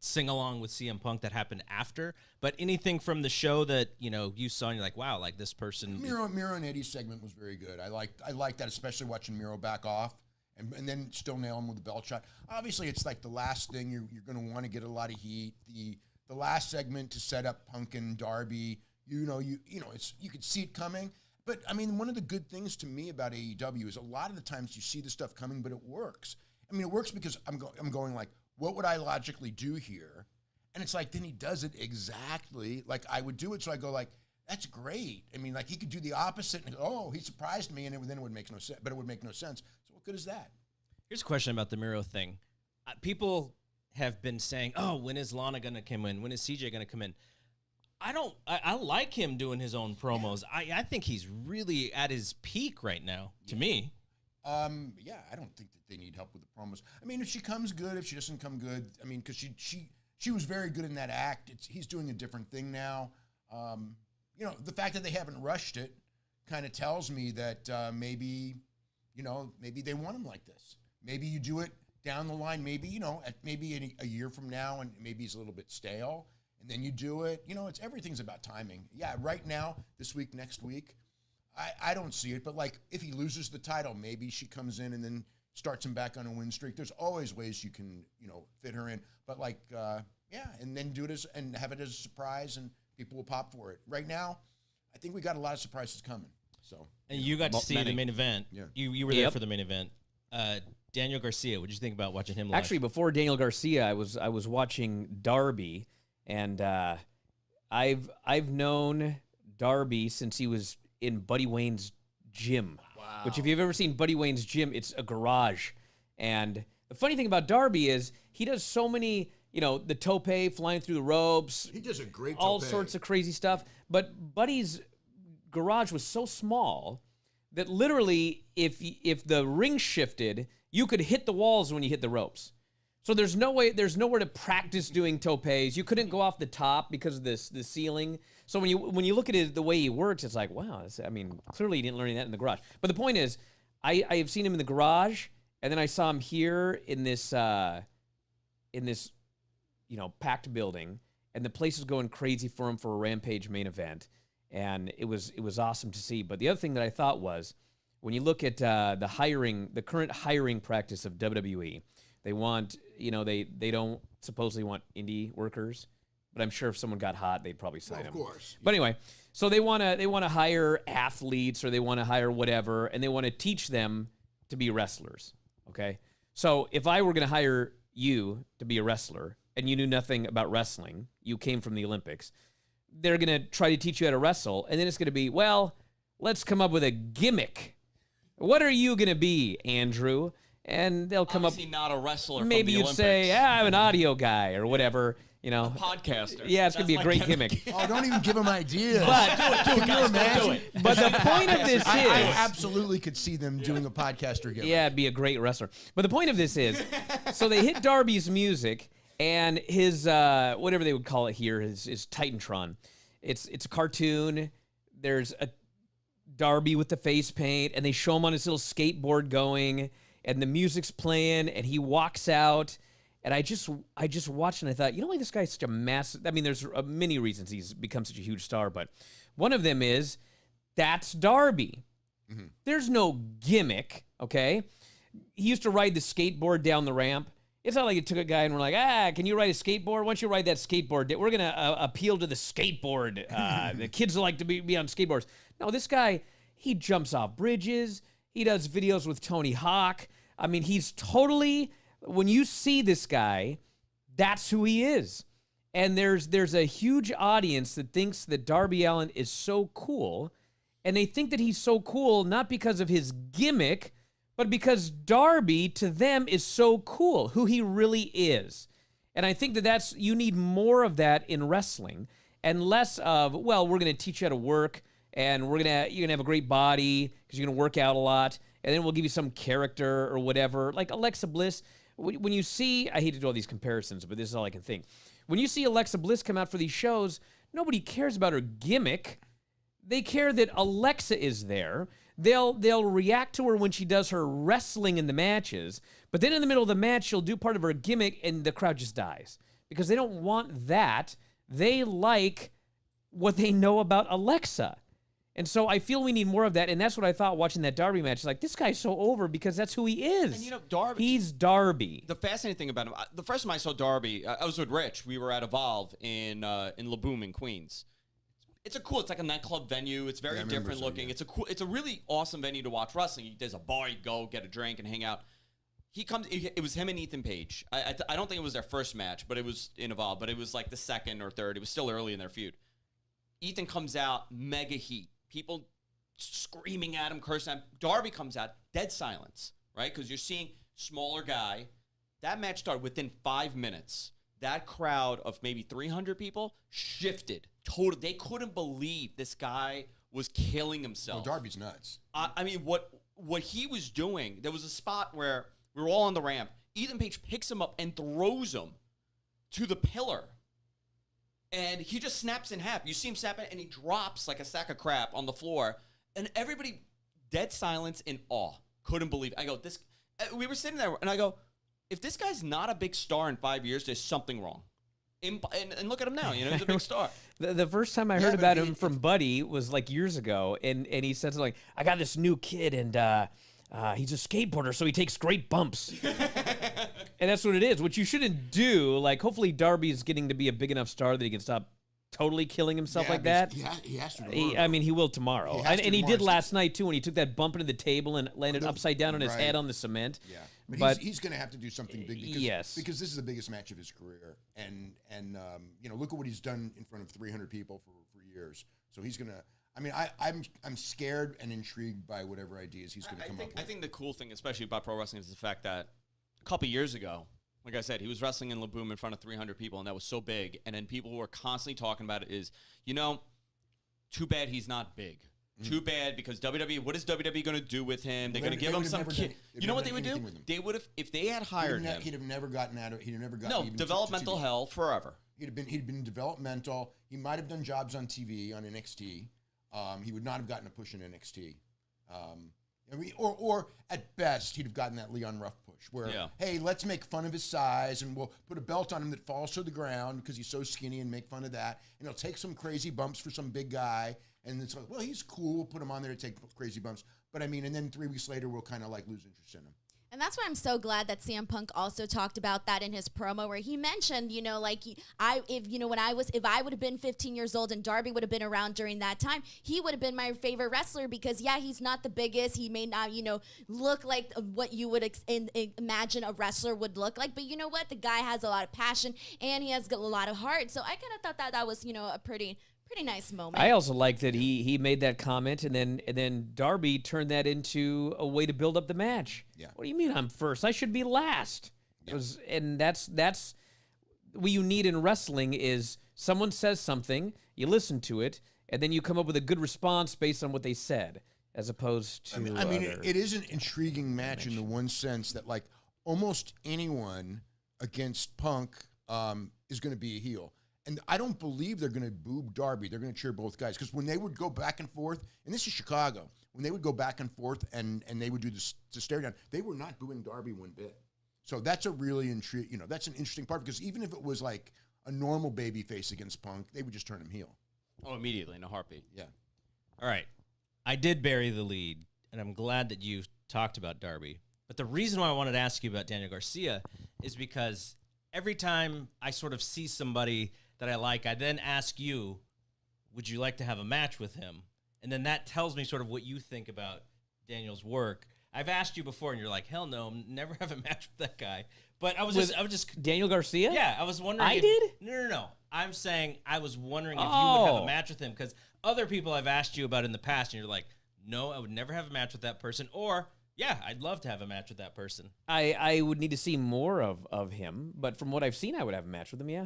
Speaker 1: sing-along with CM Punk that happened after, but anything from the show that, you know, you saw and you're like, wow, like this person.
Speaker 5: Miro and Eddie's segment was very good. I liked that, especially watching Miro back off and then still nail him with the belt shot. Obviously, it's like the last thing you're going to want to get a lot of heat. The last segment to set up Punk and Darby, you know, it's you could see it coming. But I mean, one of the good things to me about AEW is a lot of the times you see the stuff coming, but it works. I mean, it works because I'm going like, what would I logically do here? And it's like, then he does it exactly like I would do it. So I go like, that's great. I mean, like he could do the opposite and go, oh, he surprised me. And then it would make no sense, but it would make no sense. So what good is that?
Speaker 1: Here's a question about the Miro thing. People have been saying, oh, when is Lana going to come in? When is CJ going to come in? I like him doing his own promos. Yeah. I think he's really at his peak right now, to me.
Speaker 5: Yeah, I don't think that they need help with the promos. I mean, if she comes good, if she doesn't come good, I mean, because she was very good in that act. He's doing a different thing now. You know, the fact that they haven't rushed it kind of tells me that maybe they want him like this. Maybe you do it down the line. Maybe, you know, maybe a year from now, and maybe he's a little bit stale, and then you do it. You know, everything's about timing. Yeah, right now, this week, next week. I don't see it, but like if he loses the title, maybe she comes in and then starts him back on a win streak. There's always ways you can, you know, fit her in. But like, yeah, and then do it and have it as a surprise, and people will pop for it. Right now, I think we got a lot of surprises coming. So,
Speaker 1: and you got to see the main event.
Speaker 5: Yeah.
Speaker 1: You were there for the main event. Daniel Garcia, what did you think about watching him live?
Speaker 4: Actually, before Daniel Garcia, I was watching Darby, and I've known Darby since he was in Buddy Wayne's gym.
Speaker 2: Wow.
Speaker 4: Which, if you've ever seen Buddy Wayne's gym, it's a garage. And the funny thing about Darby is he does so many, you know, the tope, flying through the ropes.
Speaker 5: He does a great
Speaker 4: all
Speaker 5: tope.
Speaker 4: Sorts of crazy stuff. But Buddy's garage was so small that literally, if the ring shifted, you could hit the walls when you hit the ropes. So there's nowhere to practice doing topes. You couldn't go off the top because of the ceiling. So when you look at it, the way he works, it's like, wow. I mean, clearly he didn't learn any of that in the garage. But the point is, I have seen him in the garage, and then I saw him here in this you know, packed building, and the place is going crazy for him for a Rampage main event, and it was awesome to see. But the other thing that I thought was, when you look at the current hiring practice of WWE. They want, you know, they don't supposedly want indie workers, but I'm sure if someone got hot, they'd probably sign them.
Speaker 5: Of course.
Speaker 4: But anyway, so they want to hire athletes, or they want to hire whatever, and they want to teach them to be wrestlers. Okay, so if I were going to hire you to be a wrestler and you knew nothing about wrestling, you came from the Olympics, they're going to try to teach you how to wrestle, and then it's going to be, well, let's come up with a gimmick. What are you going to be, Andrew? And they'll come
Speaker 2: Obviously not a wrestler.
Speaker 4: Maybe
Speaker 2: from the
Speaker 4: you'd say, I'm an audio guy or whatever, you know.
Speaker 2: A podcaster.
Speaker 4: Yeah, it's going to be a great gimmick.
Speaker 5: Oh, don't even give him ideas.
Speaker 4: But
Speaker 2: do it, guys. Don't do it.
Speaker 4: But the point of this is,
Speaker 5: I absolutely could see them doing a podcaster gimmick.
Speaker 4: yeah, it'd be a great wrestler. But the point of this is, so they hit Darby's music and his whatever they would call it here, his Titantron. It's a cartoon. There's a Darby with the face paint, and they show him on his little skateboard going, and the music's playing, and he walks out. And I just watched, and I thought, you know why this guy's such a massive... I mean, there's many reasons he's become such a huge star, but one of them is, that's Darby. Mm-hmm. There's no gimmick, okay? He used to ride the skateboard down the ramp, It's not like it took a guy and we're like, can you ride a skateboard? Once you ride that skateboard, we're going to appeal to the skateboard. The kids like to be on skateboards. No, this guy, he jumps off bridges. He does videos with Tony Hawk. I mean, he's totally, when you see this guy, that's who he is. And there's a huge audience that thinks that Darby Allin is so cool. And they think that he's so cool not because of his gimmick, but because Darby, to them, is so cool, who he really is. And I think that you need more of that in wrestling and less of, well, we're going to teach you how to work and you're going to have a great body because you're going to work out a lot. And then we'll give you some character or whatever. Like Alexa Bliss, when you see, I hate to do all these comparisons, but this is all I can think. When you see Alexa Bliss come out for these shows, nobody cares about her gimmick. They care that Alexa is there. They'll react to her when she does her wrestling in the matches, but then in the middle of the match, she'll do part of her gimmick and the crowd just dies because they don't want that. They like what they know about Alexa. And so I feel we need more of that, and that's what I thought watching that Darby match. Like, this guy's so over because that's who he is.
Speaker 2: And, you know, Darby...
Speaker 4: He's Darby.
Speaker 2: The fascinating thing about him, the first time I saw Darby, I was with Rich. We were at Evolve in La Boom in Queens. It's like a nightclub venue. It's very different looking. Yeah. It's a really awesome venue to watch wrestling. There's a bar, you go, get a drink, and hang out. He comes. It was him and Ethan Page. I don't think it was their first match, but it was in Evolve. But it was like the second or third. It was still early in their feud. Ethan comes out, mega heat. People screaming at him, cursing at him. Darby comes out, dead silence, right? Because you're seeing smaller guy. That match started within 5 minutes. That crowd of maybe 300 people shifted. Totally, they couldn't believe this guy was killing himself.
Speaker 5: Well, Darby's nuts.
Speaker 2: I mean, what he was doing, there was a spot where we were all on the ramp. Ethan Page picks him up and throws him to the pillar. And he just snaps in half. You see him snap it, and he drops like a sack of crap on the floor. And everybody, dead silence in awe. Couldn't believe it. I go, we were sitting there, and I go, if this guy's not a big star in 5 years, there's something wrong. And look at him now. You know, he's a big star.
Speaker 4: The first time I heard about him from Buddy was like years ago, and he said something like, I got this new kid, and he's a skateboarder, so he takes great bumps. And that's what it is, which you shouldn't do. Like, hopefully Darby's getting to be a big enough star that he can stop totally killing himself like that.
Speaker 5: He has to.
Speaker 4: He will tomorrow. And he did last night, too, when he took that bump into the table and landed upside down on his head on the cement.
Speaker 5: Yeah. But he's going to have to do something big because this is the biggest match of his career. And you know, look at what he's done in front of 300 people for years. So he's going to... I mean, I'm scared and intrigued by whatever ideas he's going to come up with.
Speaker 2: I think the cool thing, especially about pro wrestling, is the fact that a couple years ago, like I said, he was wrestling in La Boom in front of 300 people, and that was so big. And then people who are constantly talking about it is, you know, too bad he's not big. Too bad, because WWE, what is WWE going to do with him? They're going to give him some kid. You know what they would do? They would have, if they had hired him.
Speaker 5: He'd have never gotten out of. He'd have never gotten.
Speaker 2: No, developmental hell forever.
Speaker 5: He'd been developmental. He might have done jobs on TV on NXT. He would not have gotten a push in NXT. Or at best, he'd have gotten that Leon Ruff push where, hey, let's make fun of his size and we'll put a belt on him that falls to the ground because he's so skinny and make fun of that. And he'll take some crazy bumps for some big guy. And it's like, well, he's cool. We'll put him on there to take crazy bumps. But I mean, and then 3 weeks later, we'll kind of like lose interest in him.
Speaker 3: And that's why I'm so glad that CM Punk also talked about that in his promo, where he mentioned, you know, like if I would have been 15 years old and Darby would have been around during that time, he would have been my favorite wrestler because, yeah, he's not the biggest. He may not, you know, look like what you would imagine a wrestler would look like. But you know what? The guy has a lot of passion and he has a lot of heart. So I kind of thought that was, you know, a pretty nice moment.
Speaker 4: I also like that he made that comment and then Darby turned that into a way to build up the match.
Speaker 5: Yeah.
Speaker 4: What do you mean I'm first? I should be last. Yeah. And that's what you need in wrestling is someone says something, you listen to it, and then you come up with a good response based on what they said, as opposed to
Speaker 5: I mean it is an intriguing match in the one sense that like almost anyone against Punk is going to be a heel. And I don't believe they're going to boo Darby. They're going to cheer both guys. Because when they would go back and forth, and this is Chicago, when they would go back and forth and they would do the stare down, they were not booing Darby one bit. So that's a really that's an interesting part because even if it was like a normal baby face against Punk, they would just turn him heel.
Speaker 2: Oh, immediately, in a heartbeat.
Speaker 5: Yeah.
Speaker 1: All right. I did bury the lead, and I'm glad that you talked about Darby. But the reason why I wanted to ask you about Daniel Garcia is because every time I sort of see somebody that I like, I then ask you, would you like to have a match with him? And then that tells me sort of what you think about Daniel's work. I've asked you before, and you're like, hell no, never have a match with that guy. But I was just
Speaker 4: Daniel Garcia?
Speaker 1: Yeah, I was wondering.
Speaker 4: I did?
Speaker 1: No. I'm saying I was wondering if you would have a match with him, because other people I've asked you about in the past, and you're like, no, I would never have a match with that person. Or, yeah, I'd love to have a match with that person.
Speaker 4: I would need to see more of him, but from what I've seen, I would have a match with him, yeah.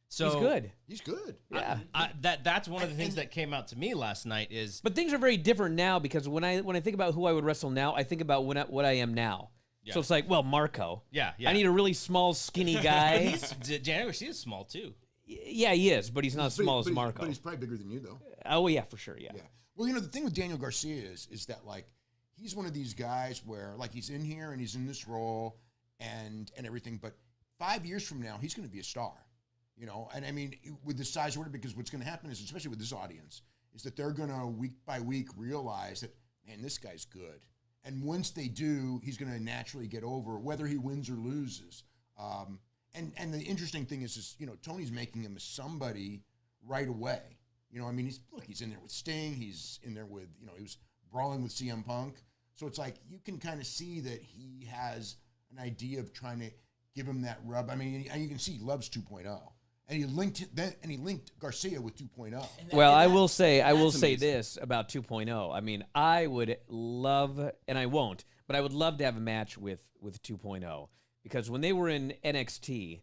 Speaker 1: So
Speaker 4: he's good.
Speaker 5: He's good.
Speaker 4: Yeah.
Speaker 1: That's one of the things that came out to me last night is.
Speaker 4: But things are very different now, because when I think about who I would wrestle now, I think about what I am now.
Speaker 1: Yeah.
Speaker 4: So it's like, well, Marco.
Speaker 1: Yeah.
Speaker 4: I need a really small, skinny guy.
Speaker 1: Daniel Garcia is small too.
Speaker 4: Yeah, he is, but he's not as small as Marco.
Speaker 5: But he's probably bigger than you, though.
Speaker 4: Oh, yeah, for sure, yeah.
Speaker 5: Yeah. Well, the thing with Daniel Garcia is that, like, he's one of these guys where, like, he's in here and he's in this role and everything, but 5 years from now, he's going to be a star. And I mean, with the size order, because what's going to happen is, especially with this audience, is that they're going to week by week realize that, man, this guy's good. And once they do, he's going to naturally get over whether he wins or loses. And the interesting thing is, Tony's making him somebody right away. I mean, he's in there with Sting. He's in there with, he was brawling with CM Punk. So it's like, you can kind of see that he has an idea of trying to give him that rub. I mean, and you can see he loves 2.0. And he linked Garcia with 2.0.
Speaker 4: Well, I will say this about 2.0. I mean, I would love, and I won't, but I would love to have a match with 2.0, because when they were in NXT,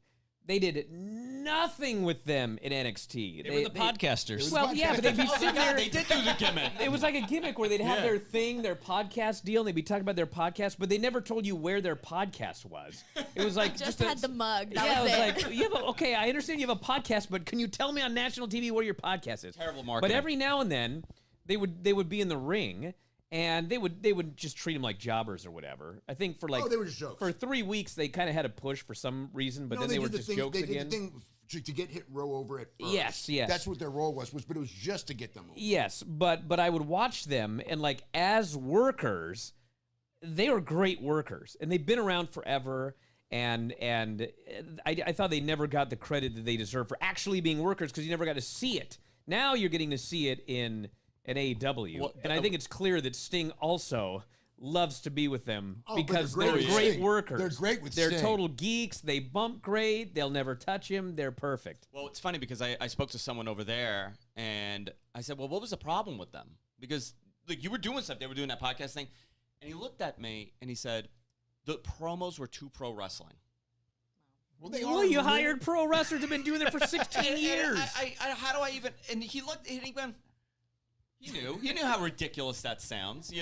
Speaker 4: they did nothing with them in NXT.
Speaker 1: They were the podcasters.
Speaker 4: Well, yeah, but they'd be sitting there.
Speaker 2: They did do the gimmick.
Speaker 4: It was like a gimmick where they'd have their thing, their podcast deal, and they'd be talking about their podcast, but they never told you where their podcast was. It was like
Speaker 3: just had the mug. That
Speaker 4: yeah,
Speaker 3: was
Speaker 4: it
Speaker 3: it.
Speaker 4: was like, okay, I understand you have a podcast, but can you tell me on national TV where your podcast is?
Speaker 2: Terrible marketing.
Speaker 4: But every now and then, they would be in the ring, and they would just treat them like jobbers or whatever. I think for
Speaker 5: they were just jokes.
Speaker 4: For 3 weeks, they kind of had a push for some reason, but then they were just jokes again.
Speaker 5: They did the thing to get Hit Row over at first.
Speaker 4: Yes.
Speaker 5: That's what their role was, but it was just to get them over.
Speaker 4: Yes, but I would watch them, and like as workers, they were great workers, and they've been around forever. And I thought they never got the credit that they deserve for actually being workers, because you never got to see it. Now you're getting to see it in AEW, well, and I think it's clear that Sting also loves to be with them because they're great workers.
Speaker 5: They're great with
Speaker 4: They're
Speaker 5: Sting.
Speaker 4: total geeks. They bump great. They'll never touch him. They're perfect.
Speaker 2: Well, it's funny because I spoke to someone over there, and I said, well, what was the problem with them? Because you were doing stuff. They were doing that podcast thing. And he looked at me, and he said, the promos were too pro wrestling.
Speaker 5: Well, they
Speaker 4: well,
Speaker 5: are.
Speaker 4: You hired pro wrestlers who've been doing it for 16 years.
Speaker 2: How do I even... And he looked, and he went... He knew how ridiculous that sounds,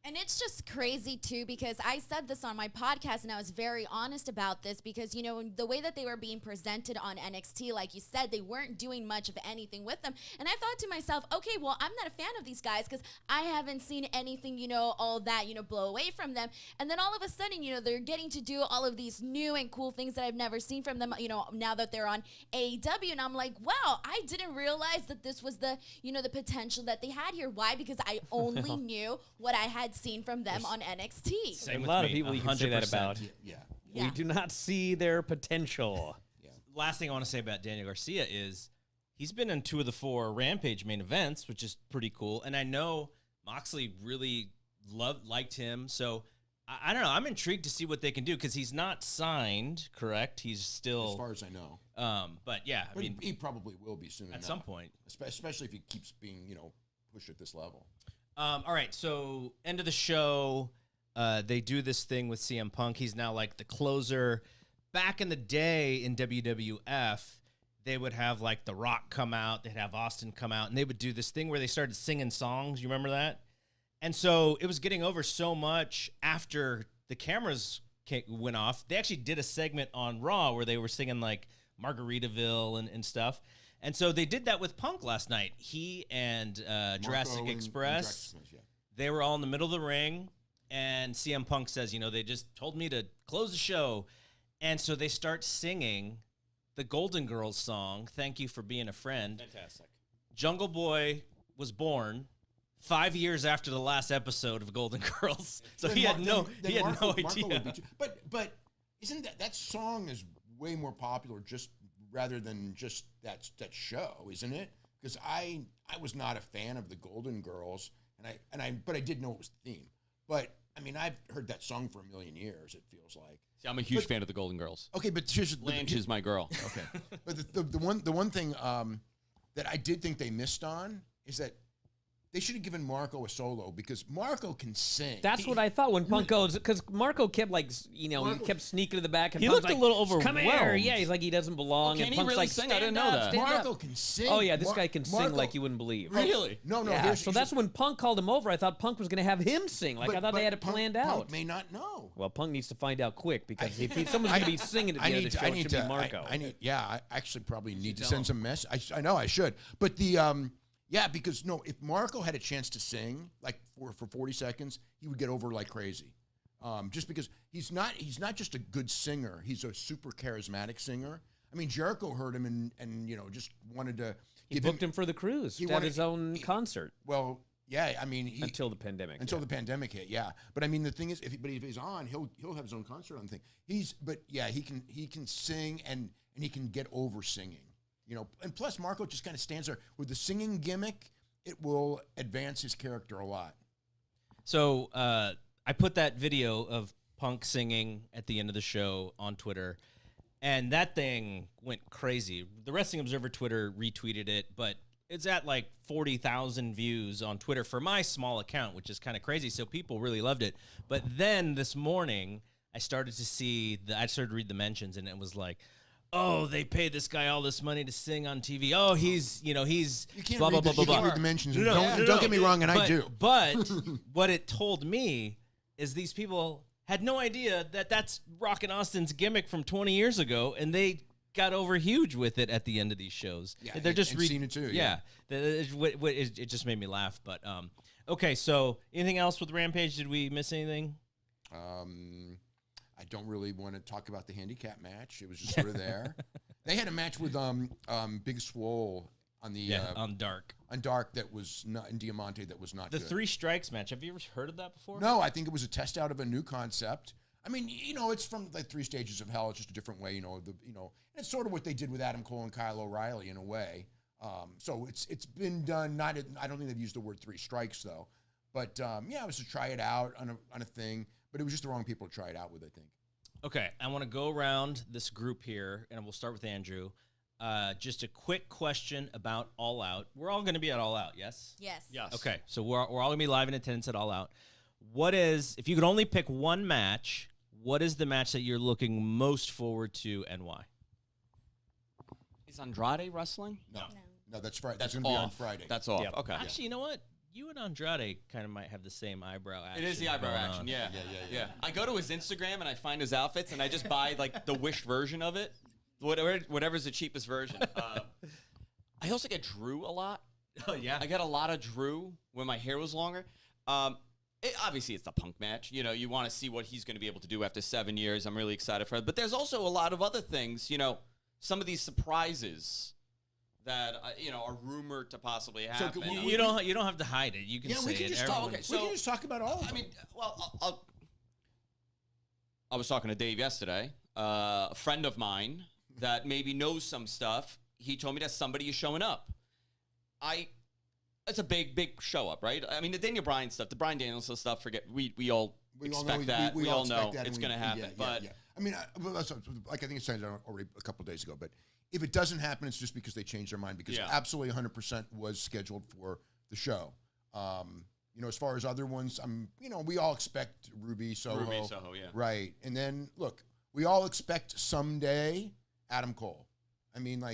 Speaker 3: And it's just crazy, too, because I said this on my podcast, and I was very honest about this because, the way that they were being presented on NXT, like you said, they weren't doing much of anything with them. And I thought to myself, okay, well, I'm not a fan of these guys because I haven't seen anything, all that, blow away from them. And then all of a sudden, they're getting to do all of these new and cool things that I've never seen from them, now that they're on AEW. And I'm like, wow, I didn't realize that this was the, the potential that they had here. Why? Because I only knew what I had seen from them on NXT.
Speaker 1: Same
Speaker 4: a
Speaker 1: with
Speaker 4: lot
Speaker 1: me,
Speaker 4: of people you can say that
Speaker 1: 100%.
Speaker 4: about.
Speaker 5: Yeah.
Speaker 4: We do not see their potential.
Speaker 1: Last thing I want to say about Daniel Garcia is he's been in 2 of the 4 Rampage main events, which is pretty cool. And I know Moxley really liked him. So I don't know. I'm intrigued to see what they can do because he's not signed, correct? He's still...
Speaker 5: As far as I know.
Speaker 1: But yeah,
Speaker 5: But he probably will be soon
Speaker 1: at some point.
Speaker 5: Especially if he keeps being, pushed at this level.
Speaker 1: All right, so end of the show, they do this thing with CM Punk. He's now like the closer. Back in the day in WWF, they would have like The Rock come out, they'd have Austin come out, and they would do this thing where they started singing songs. You remember that? And so it was getting over so much after the cameras went off. They actually did a segment on Raw where they were singing like Margaritaville and stuff. And so they did that with Punk last night. He and Jurassic Express, they were all in the middle of the ring, and CM Punk says, they just told me to close the show. And so they start singing the Golden Girls song, Thank You for Being a Friend.
Speaker 2: Fantastic.
Speaker 1: Jungle Boy was born 5 years after the last episode of Golden Girls. So he had no idea.
Speaker 5: But isn't that song is way more popular just rather than just that show, isn't it? Because I was not a fan of the Golden Girls, but I did know it was the theme. But I mean, I've heard that song for a million years. It feels like.
Speaker 2: See, I'm a huge fan of the Golden Girls.
Speaker 5: Okay, but
Speaker 2: Blanche is my girl.
Speaker 5: Okay, but the one thing that I did think they missed on is that they should have given Marco a solo because Marco can sing.
Speaker 4: That's what I thought when Punk goes, because Marco kept he kept sneaking to the back, and
Speaker 1: He
Speaker 4: Punk's
Speaker 1: looked a
Speaker 4: like,
Speaker 1: little overwhelmed.
Speaker 4: Come here, yeah, he's like he doesn't belong,
Speaker 2: can
Speaker 4: and
Speaker 2: he
Speaker 4: Punk's
Speaker 2: really
Speaker 4: like,
Speaker 2: sing? I
Speaker 4: stand
Speaker 2: didn't know
Speaker 4: up,
Speaker 2: that.
Speaker 4: stand
Speaker 5: Marco
Speaker 4: up.
Speaker 5: can sing.
Speaker 4: Oh yeah, this guy can sing
Speaker 5: Marco-
Speaker 4: like you wouldn't believe.
Speaker 2: Really?
Speaker 5: No,
Speaker 4: Yeah, so that's when Punk called him over. I thought Punk was going to have him sing. Like I thought they had it
Speaker 5: Punk-
Speaker 4: planned
Speaker 5: Punk
Speaker 4: out.
Speaker 5: may not know.
Speaker 4: Well, Punk needs to find out quick because if someone's going to be singing at the end of the show, it should be Marco.
Speaker 5: I actually probably need to send some message. I know I should, but because if Marco had a chance to sing like for 40 seconds, he would get over like crazy. Just because he's not just a good singer, he's a super charismatic singer. I mean, Jericho heard him and just wanted to
Speaker 4: He booked him for the cruise to have his own concert.
Speaker 5: Well, yeah, I mean,
Speaker 4: Until the pandemic.
Speaker 5: the pandemic hit, yeah. But I mean, the thing is, if he's on, he'll have his own concert on the thing. He can sing and he can get over singing, And plus, Marco just kind of stands there with the singing gimmick. It will advance his character a lot.
Speaker 1: So I put that video of Punk singing at the end of the show on Twitter, and that thing went crazy. The Wrestling Observer Twitter retweeted it, but it's at like 40,000 views on Twitter for my small account, which is kind of crazy. So people really loved it. But then this morning, I started to read the mentions, and it was like, oh, they paid this guy all this money to sing on TV. Oh, he's
Speaker 5: You can't
Speaker 1: blah,
Speaker 5: read
Speaker 1: blah, blah,
Speaker 5: you can't
Speaker 1: blah.
Speaker 5: read the mentions.
Speaker 1: No,
Speaker 5: Don't get me wrong, and I do.
Speaker 1: But what it told me is these people had no idea that that's Rockin' Austin's gimmick from 20 years ago, and they got over huge with it at the end of these shows.
Speaker 5: Yeah,
Speaker 1: They're just
Speaker 5: and seen it too.
Speaker 1: Yeah, it just made me laugh. But okay, so anything else with Rampage? Did we miss anything?
Speaker 5: I don't really want to talk about the handicap match. It was just sort of there. They had a match with Big Swole on the
Speaker 1: on Dark.
Speaker 5: On Dark that was not in Diamante that was not
Speaker 1: The
Speaker 5: good.
Speaker 1: 3 Strikes match. Have you ever heard of that before?
Speaker 5: No, I think it was a test out of a new concept. I mean, it's from like 3 Stages of Hell. It's just a different way, and it's sort of what they did with Adam Cole and Kyle O'Reilly in a way. So it's been done. I don't think they've used the word 3 Strikes though. But it was to try it out on a thing. But it was just the wrong people to try it out with, I think.
Speaker 1: Okay, I want to go around this group here, and we'll start with Andrew. Just a quick question about All Out. We're all going to be at All Out, yes?
Speaker 3: Yes.
Speaker 2: Yes.
Speaker 1: Okay, so we're all going to be live in attendance at All Out. If you could only pick one match, what is the match that you're looking most forward to and why?
Speaker 2: Is Andrade wrestling?
Speaker 5: No, that's Friday. That's
Speaker 2: That's
Speaker 5: going to be on
Speaker 2: off.
Speaker 5: Friday.
Speaker 2: That's off.
Speaker 4: Yep.
Speaker 2: Okay.
Speaker 1: Actually, you know what? You and Andrade kind of might have the same eyebrow action.
Speaker 2: It is the eyebrow
Speaker 1: going
Speaker 2: action,
Speaker 1: on.
Speaker 2: yeah. I go to his Instagram and I find his outfits and I just buy like the wished version of it, whatever's the cheapest version. I also get Drew a lot.
Speaker 1: Oh, yeah?
Speaker 2: I got a lot of Drew when my hair was longer. Obviously, it's the Punk match. You want to see what he's going to be able to do after 7 years. I'm really excited for it. But there's also a lot of other things. Some of these surprises that are rumored to possibly happen.
Speaker 1: You don't have to hide it. You can say
Speaker 5: we can
Speaker 1: it.
Speaker 5: just
Speaker 1: Everyone-
Speaker 5: talk. We can just talk about all of them.
Speaker 2: I mean, well, I was talking to Dave yesterday, a friend of mine that maybe knows some stuff. He told me that somebody is showing up. It's a big show up, right? I mean, the Daniel Bryan stuff, the Bryan Danielson stuff. We all expect that. We all know it's going to happen. But
Speaker 5: I mean, like I think it said already a couple of days ago, but if it doesn't happen, it's just because they changed their mind because absolutely 100% was scheduled for the show. As far as other ones, we all expect Ruby Soho.
Speaker 2: Yeah.
Speaker 5: Right. And then, look, we all expect someday Adam Cole. I mean,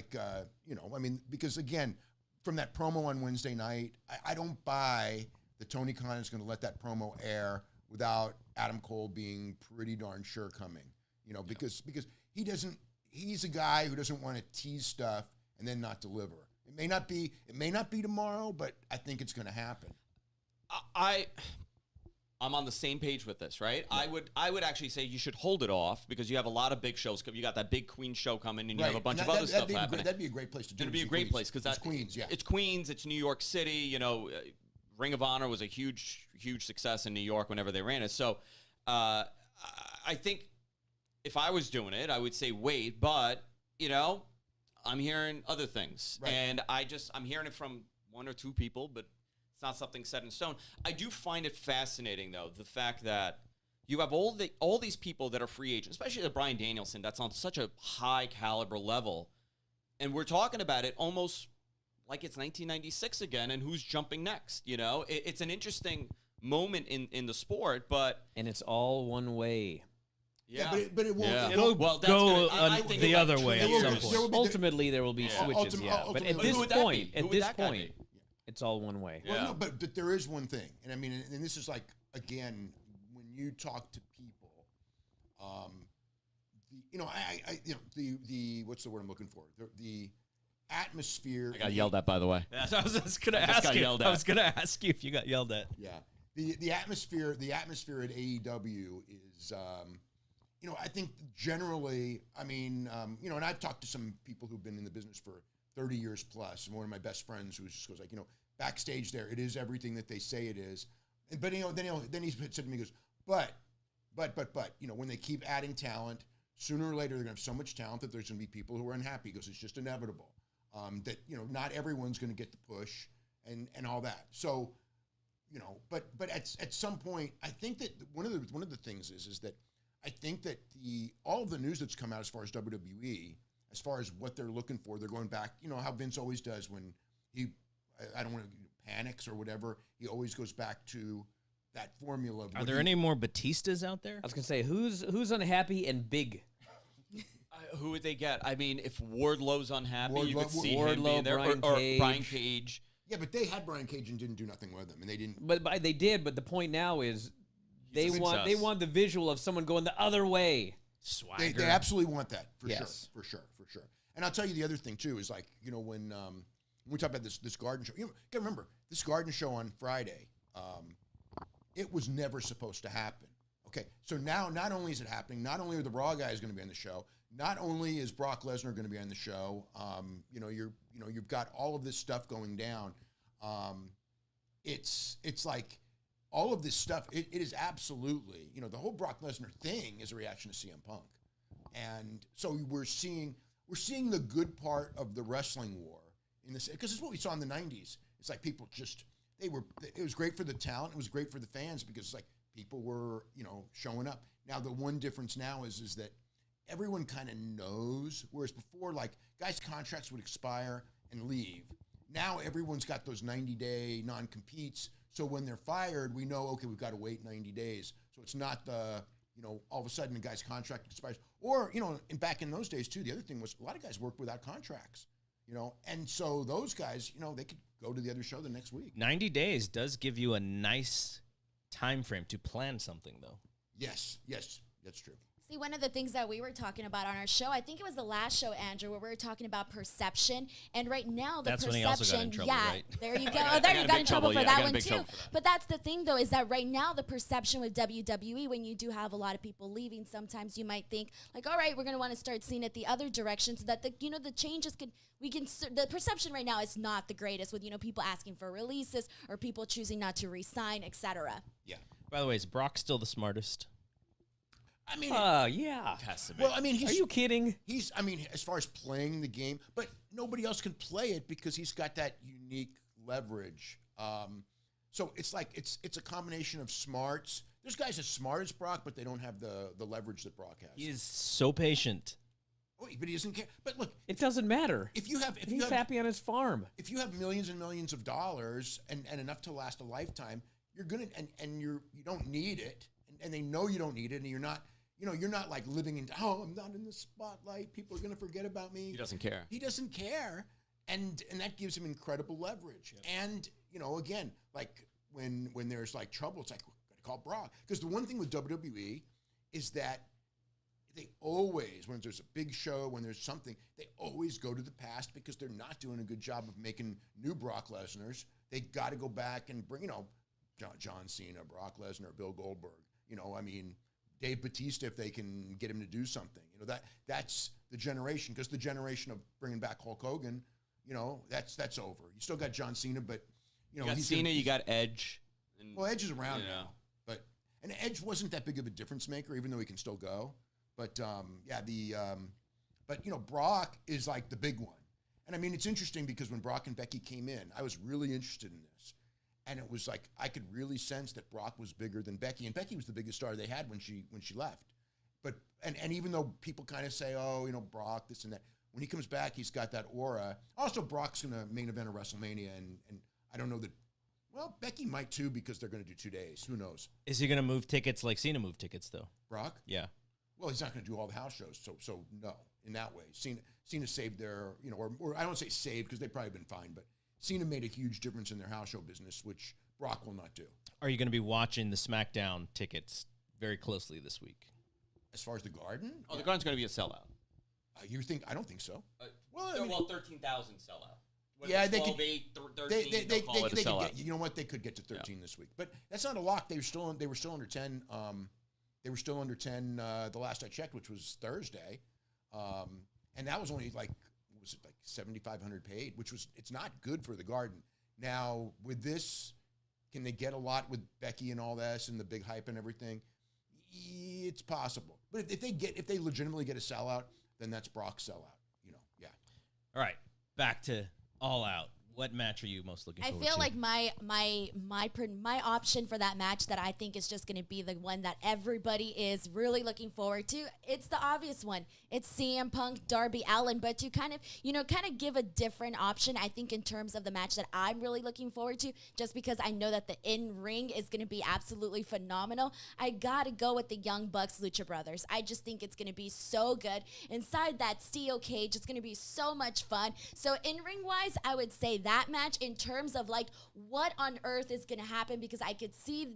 Speaker 5: because again, from that promo on Wednesday night, I don't buy that Tony Khan is going to let that promo air without Adam Cole being pretty darn sure coming. Because he's a guy who doesn't want to tease stuff and then not deliver. It may not be tomorrow, but I think it's going to happen.
Speaker 2: I'm on the same page with this, right? Yeah. I would actually say you should hold it off because you have a lot of big shows. You got that big Queen show coming, and you have a bunch of other stuff happening.
Speaker 5: That'd be a great place to do.
Speaker 2: It'd be a great place because that's
Speaker 5: Queens. Yeah,
Speaker 2: it's Queens. It's New York City. Ring of Honor was a huge success in New York whenever they ran it. So I think if I was doing it, I would say wait, but I'm hearing other things,
Speaker 5: Right.
Speaker 2: and I'm hearing it from one or two people, but it's not something set in stone. I do find it fascinating, though, the fact that you have all these people that are free agents, especially the Bryan Danielson, that's on such a high caliber level, and we're talking about it almost like it's 1996 again, and who's jumping next? It's an interesting moment in the sport,
Speaker 4: And it's all one way.
Speaker 2: yeah,
Speaker 5: but it won't.
Speaker 2: Yeah.
Speaker 1: It'll
Speaker 2: Well, that's
Speaker 1: go
Speaker 2: I think
Speaker 1: the
Speaker 2: it
Speaker 1: other
Speaker 2: might
Speaker 1: way
Speaker 2: turn
Speaker 1: at some
Speaker 2: years.
Speaker 1: point.
Speaker 5: There will be-
Speaker 4: Ultimately, there will be
Speaker 2: Yeah.
Speaker 4: switches,
Speaker 5: Ultimate-
Speaker 4: yeah. But
Speaker 5: ultimately-
Speaker 4: at
Speaker 2: Who
Speaker 4: this
Speaker 2: would that be?
Speaker 4: point,
Speaker 2: Who
Speaker 4: at
Speaker 2: would
Speaker 4: this
Speaker 2: that guy
Speaker 4: point,
Speaker 2: be?
Speaker 4: it's all one way.
Speaker 2: Yeah.
Speaker 5: Well, no, but there is one thing, and I mean, and this is like again, when you talk to people, the what's the word I'm looking for? The atmosphere.
Speaker 2: I got yelled at, by the way.
Speaker 1: That's what I was just gonna
Speaker 2: I just
Speaker 1: ask
Speaker 2: got
Speaker 1: you.
Speaker 2: yelled
Speaker 1: I
Speaker 2: at.
Speaker 1: was gonna ask you if you got yelled at.
Speaker 5: Yeah, the atmosphere at AEW is. I think generally, I mean, and I've talked to some people who've been in the business for 30 years plus, and one of my best friends who just goes like, backstage there, it is everything that they say it is. But then he said to me, he goes, but, when they keep adding talent, sooner or later they're gonna have so much talent that there's gonna be people who are unhappy because it's just inevitable. That not everyone's gonna get the push and all that. So, but at some point, I think that one of the things is that I think that all of the news that's come out as far as WWE, as far as what they're looking for, they're going back, how Vince always does when I don't want to panics or whatever, he always goes back to that formula. Of
Speaker 1: Are there any more Batistas out there?
Speaker 4: I was gonna say who's unhappy and big.
Speaker 2: Who would they get? I mean, if Wardlow's unhappy, you could see him
Speaker 4: Wardlow,
Speaker 2: being there,
Speaker 4: Brian
Speaker 2: or
Speaker 4: Cage.
Speaker 2: Brian Cage.
Speaker 5: Yeah, but they had Brian Cage and didn't do nothing with him, and they didn't.
Speaker 4: But they did. But the point now is they
Speaker 2: a
Speaker 4: want
Speaker 2: success.
Speaker 4: the visual of someone going the other way.
Speaker 1: Swagger.
Speaker 5: They absolutely want that for
Speaker 4: Yes.
Speaker 5: sure. And I'll tell you the other thing too is like when we talk about this garden show, you gotta remember this garden show on Friday. It was never supposed to happen. Okay, so now not only is it happening, not only are the Raw guys going to be on the show, not only is Brock Lesnar going to be on the show. You've got all of this stuff going down. It's like all of this stuff. It is absolutely the whole Brock Lesnar thing is a reaction to CM Punk, and so we're seeing the good part of the wrestling war in this because it's what we saw in the '90s. It's like people just it was great for the talent. It was great for the fans because it's like people were showing up. Now the one difference now is that everyone kind of knows, whereas before like guys' contracts would expire and leave. Now everyone's got those 90-day non-competes. So when they're fired, we know, okay, we've got to wait 90 days. So it's not the, all of a sudden a guy's contract expires. Or, and back in those days too, the other thing was a lot of guys worked without contracts, and so those guys, they could go to the other show the next week.
Speaker 1: 90 days does give you a nice time frame to plan something, though.
Speaker 5: Yes, that's true.
Speaker 3: See, one of the things that we were talking about on our show, I think it was the last show, Andrew, where we were talking about perception. And right now, the
Speaker 1: That's when
Speaker 3: perception,
Speaker 1: he also got in trouble, right?
Speaker 3: there you go.
Speaker 2: I
Speaker 3: Oh, there
Speaker 2: got
Speaker 3: you
Speaker 2: in
Speaker 3: got
Speaker 2: big
Speaker 3: in trouble
Speaker 2: trouble,
Speaker 3: for
Speaker 2: yeah, I
Speaker 3: that
Speaker 2: got in
Speaker 3: one
Speaker 2: big
Speaker 3: too.
Speaker 2: trouble for that.
Speaker 3: But that's the thing, though, is that right now the perception with WWE, when you do have a lot of people leaving, sometimes you might think like, all right, we're going to want to start seeing it the other direction, so that the changes the perception right now is not the greatest with people asking for releases or people choosing not to re-sign, etc.
Speaker 5: Yeah.
Speaker 1: By the way, is Brock still the smartest?
Speaker 5: I mean,
Speaker 4: Yeah.
Speaker 2: Has to be.
Speaker 5: well, I mean,
Speaker 4: Are you kidding?
Speaker 5: as far as playing the game, but nobody else can play it because he's got that unique leverage. So it's like it's a combination of smarts. There's guys as smart as Brock, but they don't have the leverage that Brock has.
Speaker 1: He is so patient.
Speaker 5: Oh, but he doesn't care. But look,
Speaker 4: It doesn't matter.
Speaker 5: if you have
Speaker 4: He's happy on his farm.
Speaker 5: if you have millions and millions of dollars and enough to last a lifetime, you're gonna and you don't need it, and they know you don't need it, and you're not. You're not like living in, I'm not in the spotlight. People are going to forget about me.
Speaker 2: He doesn't care.
Speaker 5: He doesn't care. And that gives him incredible leverage. Yep. And, again, like when there's like trouble, it's like, got to call Brock. Because the one thing with WWE is that they always, when there's a big show, when there's something, they always go to the past because they're not doing a good job of making new Brock Lesnar's. They got to go back and bring, John Cena, Brock Lesnar, Bill Goldberg, Dave Bautista, if they can get him to do something. That's the generation, because the generation of bringing back Hulk Hogan, that's over. You still got John Cena, but,
Speaker 2: You got Cena, you got Edge. And,
Speaker 5: Well, Edge is around now. And Edge wasn't that big of a difference maker, even though he can still go. But but Brock is like the big one. And I mean, it's interesting because when Brock and Becky came in, I was really interested in this. And it was like, I could really sense that Brock was bigger than Becky. And Becky was the biggest star they had when she left. But, and even though people kind of say, oh, Brock, this and that, when he comes back, he's got that aura. Also, Brock's going to main event of WrestleMania. And I don't know that, well, Becky might too, because they're going to do 2 days. Who knows?
Speaker 1: Is he going to move tickets like Cena moved tickets, though?
Speaker 5: Brock?
Speaker 1: Yeah.
Speaker 5: Well, he's not going to do all the house shows, so no, in that way. Cena saved their, or I don't say saved because they've probably been fine, but Cena made a huge difference in their house show business, which Brock will not do.
Speaker 1: Are you going to be watching the SmackDown tickets very closely this week?
Speaker 5: As far as the Garden?
Speaker 2: Oh, the Garden's going to be a sellout.
Speaker 5: You think? I don't think so.
Speaker 2: Well, 13,000 sellout. When
Speaker 5: Yeah,
Speaker 2: it's
Speaker 5: they
Speaker 2: 12,
Speaker 5: could.
Speaker 2: 8, 13, they'll call it a
Speaker 5: could
Speaker 2: sellout.
Speaker 5: get, you know what? They could get to 13 this week, but that's not a lock. They were still under 10. They were still under 10 the last I checked, which was Thursday, and that was only like 7,500 paid, which was it's not good for the Garden. Now with this, can they get a lot with Becky and all this and the big hype and everything? It's possible, but if they legitimatately get a sellout, then that's Brock's sellout. Yeah.
Speaker 1: All right, back to All Out. What match are you most looking
Speaker 3: I
Speaker 1: forward to?
Speaker 3: feel like my option for that match that I think is just going to be the one that everybody is really looking forward to. It's the obvious one. It's CM Punk, Darby Allin. But to kind of give a different option, I think in terms of the match that I'm really looking forward to, just because I know that the in-ring is going to be absolutely phenomenal, I got to go with the Young Bucks Lucha Brothers. I just think it's going to be so good. Inside that steel cage, it's going to be so much fun. So in-ring wise, I would say that match. In terms of like what on earth is going to happen, because I could see,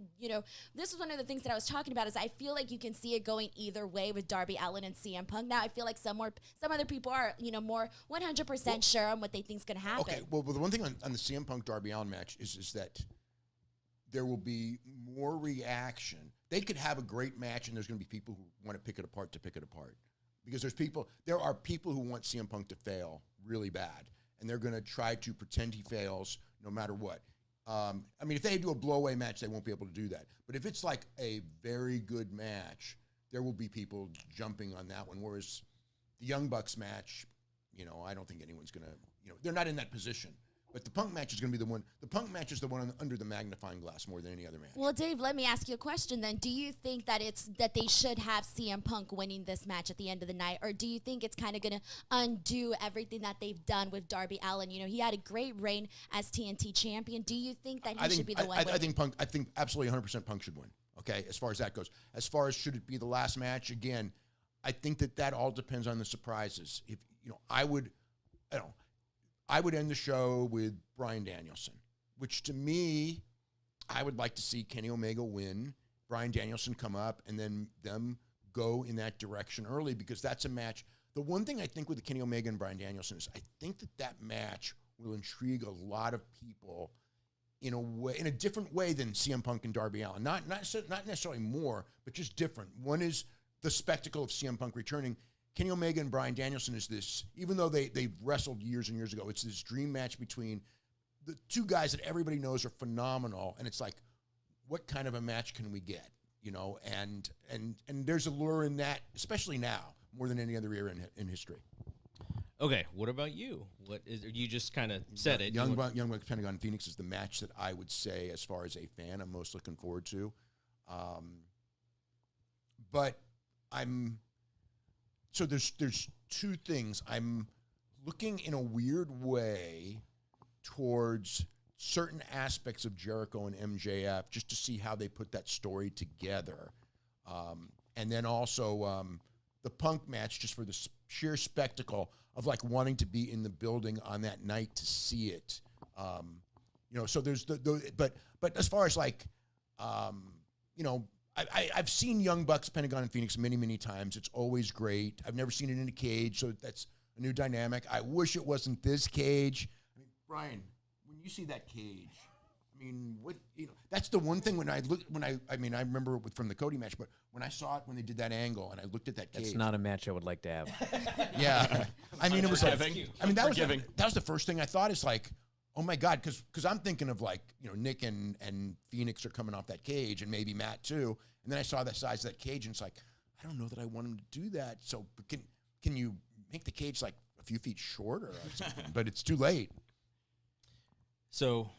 Speaker 3: this is one of the things that I was talking about, is I feel like you can see it going either way with Darby Allin and CM Punk. Now I feel like some other people are, more 100% sure on what they think is going to happen.
Speaker 5: Okay, well, the one thing on the CM Punk Darby Allin match is that there will be more reaction. They could have a great match, and there's going to be people who want to pick it apart because there are people who want CM Punk to fail really bad, and they're going to try to pretend he fails no matter what. If they do a blowaway match, they won't be able to do that. But if it's like a very good match, there will be people jumping on that one. Whereas the Young Bucks match, I don't think anyone's going to, they're not in that position. But the Punk match is going to be the one. The Punk match is the one under the magnifying glass more than any other match.
Speaker 3: Well, Dave, let me ask you a question then. Do you think that they should have CM Punk winning this match at the end of the night, or do you think it's kind of going to undo everything that they've done with Darby Allin? He had a great reign as TNT champion. Do you think that he should be the one?
Speaker 5: I think absolutely 100% Punk should win. Okay, as far as that goes. As far as should it be the last match, again, I think that all depends on the surprises. If I would end the show with Bryan Danielson, which to me, I would like to see Kenny Omega win, Bryan Danielson come up, and then them go in that direction early, because that's a match. The one thing I think with the Kenny Omega and Bryan Danielson is I think that match will intrigue a lot of people in a different way than CM Punk and Darby Allin. Not necessarily more, but just different. One is the spectacle of CM Punk returning. Kenny Omega and Bryan Danielson is this, even though they wrestled years and years ago, it's this dream match between the two guys that everybody knows are phenomenal. And it's like, what kind of a match can we get? And there's a lure in that, especially now, more than any other era in history.
Speaker 1: Okay, what about you? You just kind of said it.
Speaker 5: Young Bucks Pentagon Phoenix is the match that I would say, as far as a fan, I'm most looking forward to. But so there's two things. I'm looking in a weird way towards certain aspects of Jericho and MJF, just to see how they put that story together. And then also the Punk match, just for the sheer spectacle of like wanting to be in the building on that night to see it. So there's but as far as like, I've seen Young Bucks, Pentagon, and Phoenix many, many times. It's always great. I've never seen it in a cage, so that's a new dynamic. I wish it wasn't this cage. Bryan, when you see that cage, that's the one thing I remember it from the Cody match, but when I saw it, when they did that angle and I looked at that cage.
Speaker 4: It's not a match I would like to have.
Speaker 5: Yeah. It was like, that was the first thing I thought, is like, oh my God, because I'm thinking of like, Nick and Phoenix are coming off that cage, and maybe Matt too. And then I saw the size of that cage, and it's like, I don't know that I want him to do that. So but can you make the cage like a few feet shorter or something? But it's too late.
Speaker 1: So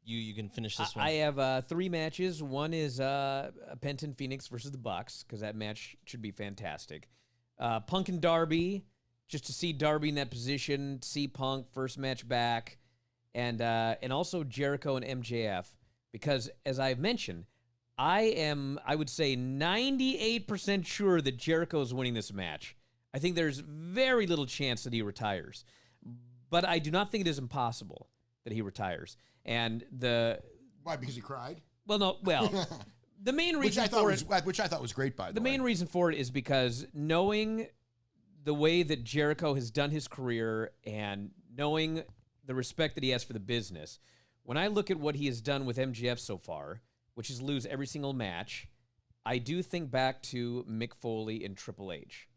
Speaker 1: you can finish this one.
Speaker 4: I have 3 matches. One is Penta Phoenix versus the Bucks, because that match should be fantastic. Punk and Darby, just to see Darby in that position, see Punk first match back, and also Jericho and MJF, because as I've mentioned, I would say 98% sure that Jericho is winning this match. I think there's very little chance that he retires, but I do not think it is impossible that he retires. And
Speaker 5: Why? Because he cried?
Speaker 4: well, no, well, the main
Speaker 5: Which
Speaker 4: reason
Speaker 5: I thought
Speaker 4: for
Speaker 5: was
Speaker 4: it,
Speaker 5: which I thought was great, by the way.
Speaker 4: the main reason for it is because knowing the way that Jericho has done his career and knowing the respect that he has for the business, when I look at what he has done with MJF so far, which is lose every single match, I do think back to Mick Foley and Triple H.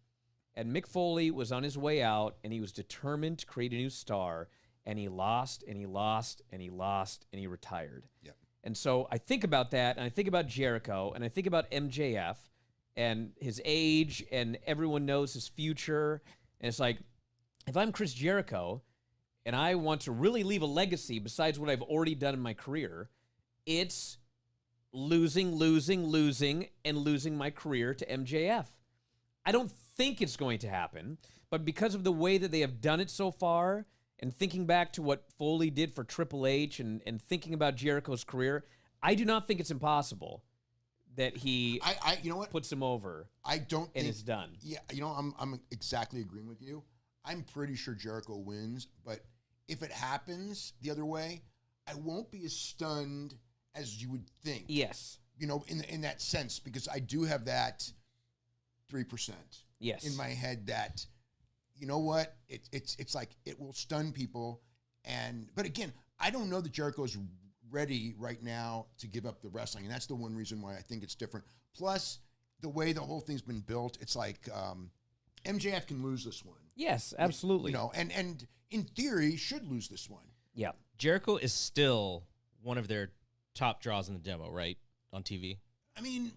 Speaker 4: And Mick Foley was on his way out, and he was determined to create a new star, and he lost, and he lost, and he lost, and he retired.
Speaker 5: Yep.
Speaker 4: And so I think about that, and I think about Jericho, and I think about MJF and his age, and everyone knows his future. And it's like, if I'm Chris Jericho, and I want to really leave a legacy besides what I've already done in my career, it's losing, and losing my career to MJF. I don't think it's going to happen, but because of the way that they have done it so far, and thinking back to what Foley did for Triple H and thinking about Jericho's career, I do not think it's impossible that he
Speaker 5: you know what?
Speaker 4: puts him over
Speaker 5: I don't
Speaker 4: and
Speaker 5: think
Speaker 4: it's done.
Speaker 5: Yeah, I'm exactly agreeing with you. I'm pretty sure Jericho wins, but if it happens the other way, I won't be as stunned as you would think.
Speaker 4: Yes.
Speaker 5: In that sense, because I do have that 3%
Speaker 4: Yes.
Speaker 5: in my head that, you know what, it's like it will stun people. But again, I don't know that Jericho's ready right now to give up the wrestling, and that's the one reason why I think it's different. Plus, the way the whole thing's been built, it's like MJF can lose this one.
Speaker 4: Yes, absolutely.
Speaker 5: And in theory, should lose this one.
Speaker 4: Yeah.
Speaker 1: Jericho is still one of their top draws in the demo, right? On TV.
Speaker 5: I mean,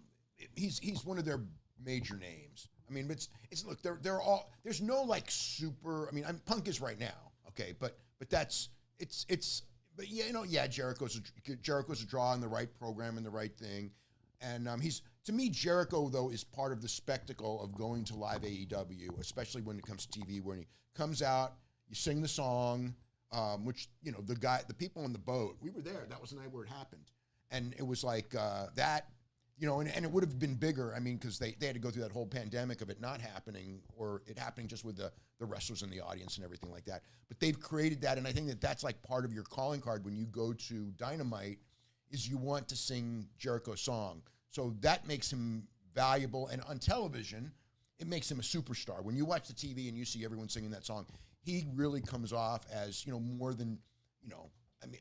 Speaker 5: he's one of their major names. I mean, it's look, they're all, there's no like super, I mean, Punk is right now, okay, but that's but yeah, Jericho's a draw in the right program and the right thing, and to me, Jericho though is part of the spectacle of going to live AEW, especially when it comes to TV, when he comes out, you sing the song, which the people on the boat, we were there. That was the night where it happened, and it was like that. And it would have been bigger, I mean, because they had to go through that whole pandemic of it not happening or it happening just with the wrestlers in the audience and everything like that. But they've created that, and I think that that's like part of your calling card when you go to Dynamite is you want to sing Jericho's song. So that makes him valuable, and on television, it makes him a superstar. When you watch the TV and you see everyone singing that song, he really comes off as, more than, and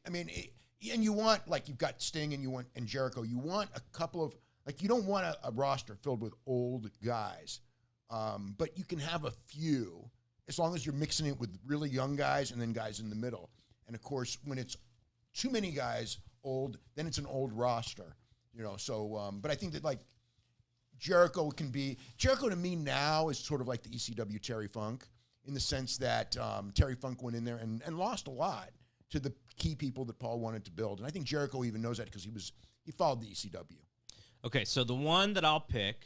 Speaker 5: you want, like, you've got Sting and Jericho, you want a couple of, like, you don't want a roster filled with old guys, but you can have a few as long as you're mixing it with really young guys and then guys in the middle. And of course, when it's too many guys old, then it's an old roster, So, but I think that like Jericho to me now is sort of like the ECW Terry Funk in the sense that Terry Funk went in there and lost a lot to the key people that Paul wanted to build. And I think Jericho even knows that because he followed the ECW.
Speaker 1: Okay, so the one that I'll pick,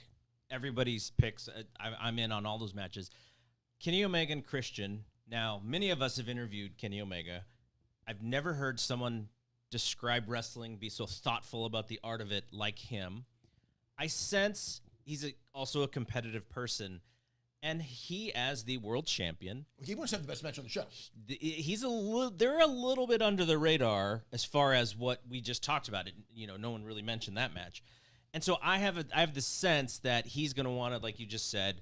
Speaker 1: everybody's picks, I'm in on all those matches. Kenny Omega and Christian. Now, many of us have interviewed Kenny Omega. I've never heard someone describe wrestling, be so thoughtful about the art of it like him. I sense he's also a competitive person. And he, as the world champion,
Speaker 5: he wants to have the best match on the show.
Speaker 1: They're a little bit under the radar as far as what we just talked about. It, no one really mentioned that match, and so I have the sense that he's going to want to, like you just said,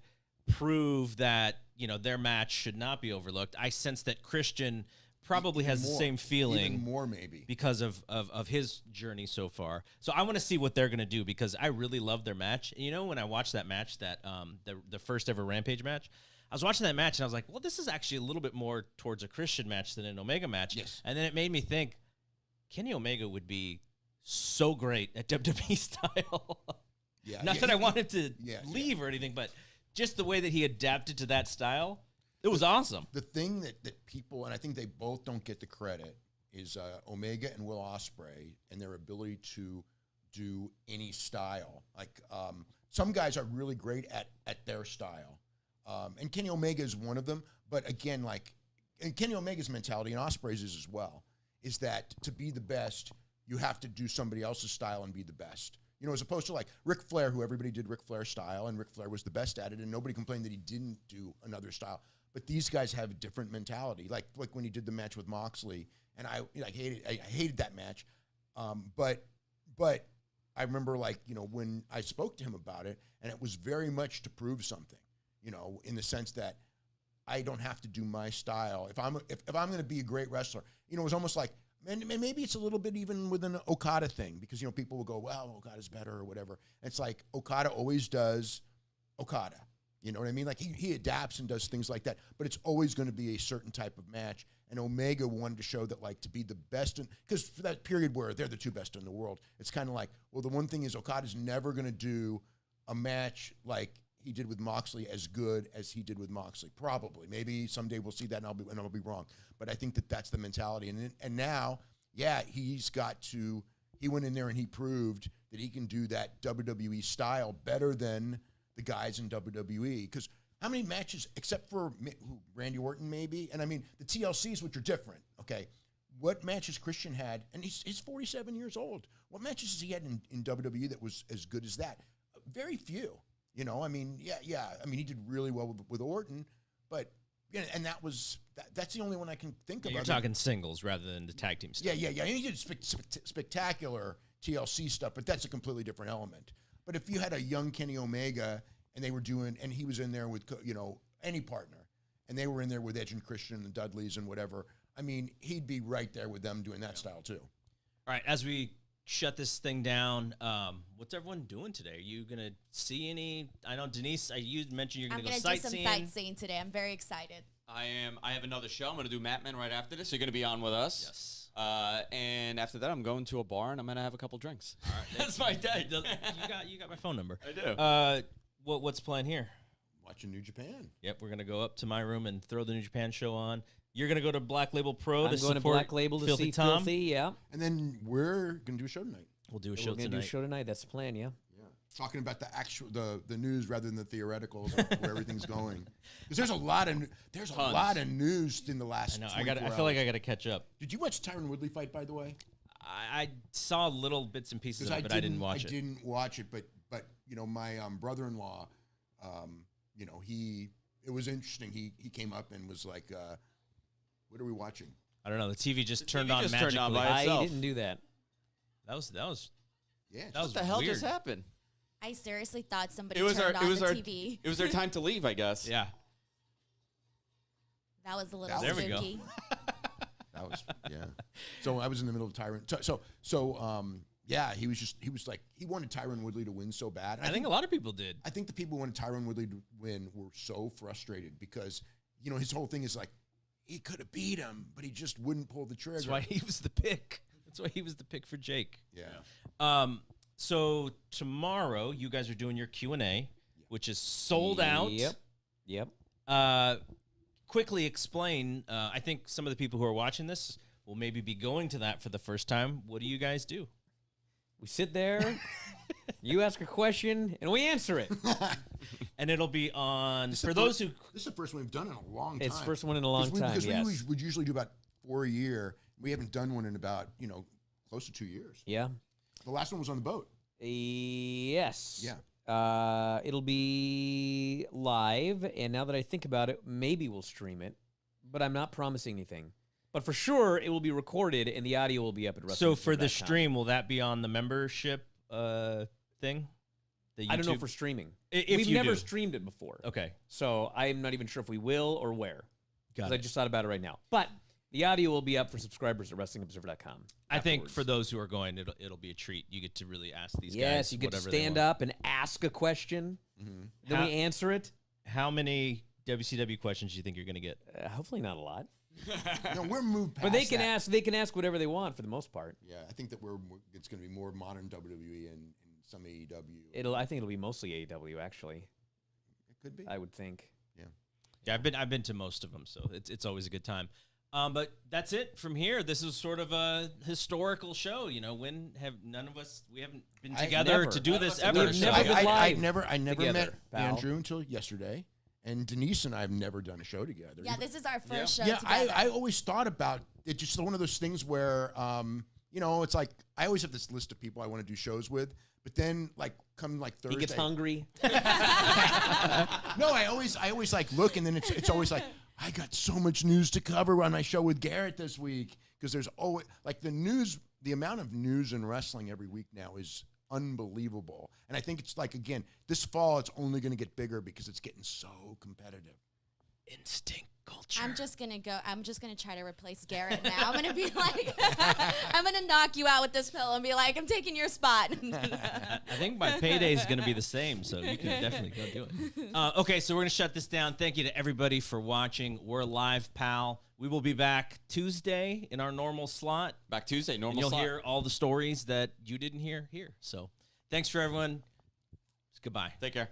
Speaker 1: prove that their match should not be overlooked. I sense that Christian probably has the same feeling,
Speaker 5: even more maybe,
Speaker 1: because of his journey so far. So I want to see what they're going to do because I really love their match. When I watched that match, that the first ever Rampage match, I was watching that match and I was like, well, this is actually a little bit more towards a Christian match than an Omega match.
Speaker 5: Yes.
Speaker 1: And then it made me think Kenny Omega would be so great at WWE style.
Speaker 5: Yeah,
Speaker 1: Not
Speaker 5: yeah,
Speaker 1: that I want him to
Speaker 5: yeah.
Speaker 1: leave or anything, but just the way that he adapted to that style, it was awesome.
Speaker 5: The thing that people, and I think they both don't get the credit, is Omega and Will Ospreay and their ability to do any style. Like some guys are really great at their style, and Kenny Omega is one of them. But again, and Kenny Omega's mentality and Ospreay's is as well, is that to be the best, you have to do somebody else's style and be the best. You know, as opposed to like Ric Flair, who everybody did Ric Flair's style, and Ric Flair was the best at it, and nobody complained that he didn't do another style. But these guys have a different mentality. Like when he did the match with Moxley, and I hated that match. But I remember when I spoke to him about it, and it was very much to prove something. You know, in the sense that I don't have to do my style. If I'm going to be a great wrestler, you know, it was almost like, and maybe it's a little bit even with an Okada thing, because, you know, people will go, well, Okada's better or whatever. And it's like Okada always does Okada. You know what I mean? Like he adapts and does things like that, but it's always going to be a certain type of match. And Omega wanted to show that, like, to be the best, because for that period where they're the two best in the world, it's kind of like, well, the one thing is Okada's never going to do a match like he did with Moxley as good as he did with Moxley. Probably, maybe someday we'll see that, and I'll be wrong. But I think that that's the mentality. And now, yeah, he went in there and he proved that he can do that WWE style better than the guys in WWE. Because how many matches, except for Randy Orton maybe, and I mean the TLCs, which are different, okay, what matches Christian had, and he's 47 years old, what matches has he had in WWE that was as good as that? Very few. You know, I mean, yeah. I mean, he did really well with Orton, but and that's the only one I can think of.
Speaker 1: You're talking singles rather than the tag team stuff.
Speaker 5: Yeah. And he did spectacular TLC stuff, but that's a completely different element. But if you had a young Kenny Omega and and he was in there with, you know, any partner, and they were in there with Edge and Christian and the Dudleys and whatever, I mean, he'd be right there with them doing that style too.
Speaker 1: All right, as we shut this thing down, what's everyone doing today? Are you going to see any? I know, Denise, you mentioned you're going to go sightseeing.
Speaker 3: I'm going to do some sightseeing today. I'm very excited.
Speaker 2: I have another show. I'm going to do Mad Men right after this. So you're going to be on with us.
Speaker 1: Yes.
Speaker 2: And after that, I'm going to a bar, and I'm going to have a couple drinks.
Speaker 1: All right.
Speaker 2: That's my day.
Speaker 1: You got my phone number.
Speaker 2: I do.
Speaker 1: What's playing here?
Speaker 5: Watching New Japan.
Speaker 1: Yep, we're going to go up to my room and throw the New Japan show on. You're going to go to Black Label Pro
Speaker 4: I'm
Speaker 1: to
Speaker 4: going
Speaker 1: support
Speaker 4: to Black Label to
Speaker 1: Filthy
Speaker 4: see
Speaker 1: Tom.
Speaker 4: Filthy, yeah.
Speaker 5: And then we're going to do a show tonight.
Speaker 1: We'll do a
Speaker 4: We're
Speaker 1: show
Speaker 4: going to do a
Speaker 1: tonight.
Speaker 4: show tonight. That's the plan, yeah.
Speaker 5: Yeah. Talking about the actual the news rather than the theoreticals of where everything's going. Because there's a lot of news in the last.
Speaker 1: I know.
Speaker 5: 24
Speaker 1: I feel like
Speaker 5: hours.
Speaker 1: I got to catch up.
Speaker 5: Did you watch Tyron Woodley fight, by the way?
Speaker 1: I saw little bits and pieces of it, but I didn't watch it.
Speaker 5: I didn't watch it, but you know, my brother-in-law, you know, it was interesting. He came up and was like, "What are we watching?"
Speaker 1: I don't know. The TV just
Speaker 2: The
Speaker 1: turned
Speaker 2: TV
Speaker 1: on
Speaker 2: just
Speaker 1: magically.
Speaker 2: turned on by
Speaker 4: I
Speaker 2: itself.
Speaker 4: didn't do that.
Speaker 1: That was
Speaker 5: Yeah,
Speaker 1: that was
Speaker 2: What the hell
Speaker 1: weird.
Speaker 2: just happened?
Speaker 3: I seriously thought somebody
Speaker 2: It was
Speaker 3: turned
Speaker 2: our
Speaker 3: on the TV.
Speaker 2: It was their time to leave, I guess.
Speaker 1: Yeah.
Speaker 3: That was a little
Speaker 1: There we go.
Speaker 3: spooky.
Speaker 5: that was yeah. So I was in the middle of Tyron. Yeah, he was like he wanted Tyron Woodley to win so bad. And
Speaker 1: I think a lot of people did.
Speaker 5: I think the people who wanted Tyron Woodley to win were so frustrated because, you know, his whole thing is like, he could have beat him, but he just wouldn't pull the trigger.
Speaker 1: That's why he was the pick. That's why he was the pick for Jake.
Speaker 5: Yeah.
Speaker 1: So tomorrow you guys are doing your Q&A, which is sold out.
Speaker 4: Yep.
Speaker 1: Quickly explain. I think some of the people who are watching this will maybe be going to that for the first time. What do you guys do?
Speaker 4: We sit there, you ask a question, and we answer it.
Speaker 1: And it'll be on
Speaker 5: This
Speaker 1: for
Speaker 5: is
Speaker 1: those
Speaker 5: the
Speaker 1: who.
Speaker 5: This is the first one we've done in a long time.
Speaker 4: It's the first one in a long time,
Speaker 5: Because
Speaker 4: yes.
Speaker 5: we would usually do about 4 a year. We haven't done one in about, you know, close to 2 years.
Speaker 4: Yeah.
Speaker 5: The last one was on the boat.
Speaker 4: Yes.
Speaker 5: Yeah.
Speaker 4: It'll be live, and now that I think about it, maybe we'll stream it, but I'm not promising anything. But for sure, it will be recorded, and the audio will be up at
Speaker 1: So for the
Speaker 4: WrestlingObserver.com.
Speaker 1: stream, will that be on the membership thing? The
Speaker 4: I don't know
Speaker 1: YouTube?
Speaker 4: for streaming.
Speaker 1: If
Speaker 4: We've
Speaker 1: you
Speaker 4: never
Speaker 1: do.
Speaker 4: streamed it before.
Speaker 1: Okay,
Speaker 4: So I'm not even sure if we will or where.
Speaker 1: got
Speaker 4: Because I
Speaker 1: it.
Speaker 4: just thought about it right now. But the audio will be up for subscribers at WrestlingObserver.com.
Speaker 1: I think
Speaker 4: afterwards.
Speaker 1: for those who are going, it'll be a treat. You get to really ask these guys.
Speaker 4: Yes, you get to
Speaker 1: whatever they
Speaker 4: stand
Speaker 1: want.
Speaker 4: up and ask a question. Then
Speaker 1: How-
Speaker 4: we answer it.
Speaker 1: How many WCW questions do you think you're going to get?
Speaker 4: Hopefully not a lot.
Speaker 5: No, we're moved past
Speaker 4: But they can
Speaker 5: that.
Speaker 4: ask. They can ask whatever they want for the most part.
Speaker 5: Yeah, I think that it's going to be more modern WWE and some AEW.
Speaker 4: I think it'll be mostly AEW actually.
Speaker 5: It could be.
Speaker 4: I would think.
Speaker 1: Yeah, I've been to most of them, so it's always a good time. But that's it from here. This is sort of a historical show. You know, we haven't been together to do this ever.
Speaker 4: We've never been
Speaker 5: I
Speaker 4: live
Speaker 5: never
Speaker 4: together,
Speaker 5: met
Speaker 4: pal.
Speaker 5: Andrew until yesterday, and Denise and I have never done a show together.
Speaker 3: Yeah, this is our first show
Speaker 5: Yeah,
Speaker 3: together.
Speaker 5: I always thought about it. Just one of those things where, it's like I always have this list of people I want to do shows with, but then come Thursday,
Speaker 4: He gets hungry.
Speaker 5: No, I always like look, and then it's always like I got so much news to cover on my show with Garrett this week because there's always the amount of news in wrestling every week now is unbelievable, and I think it's again this fall it's only going to get bigger because it's getting so competitive.
Speaker 1: Instinct culture.
Speaker 3: I'm just gonna try to replace Garrett now. I'm gonna be like, I'm gonna knock you out with this pillow and be like, I'm taking your spot.
Speaker 1: I think my payday is going to be the same, so you can definitely go do it. Okay, so we're going to shut this down. Thank you to everybody for watching. We're live, pal. We will be back Tuesday in our normal slot.
Speaker 2: Back Tuesday,
Speaker 1: And
Speaker 2: normal
Speaker 1: you'll
Speaker 2: slot.
Speaker 1: hear all the stories that you didn't hear here. So thanks for everyone. Goodbye.
Speaker 2: Take care.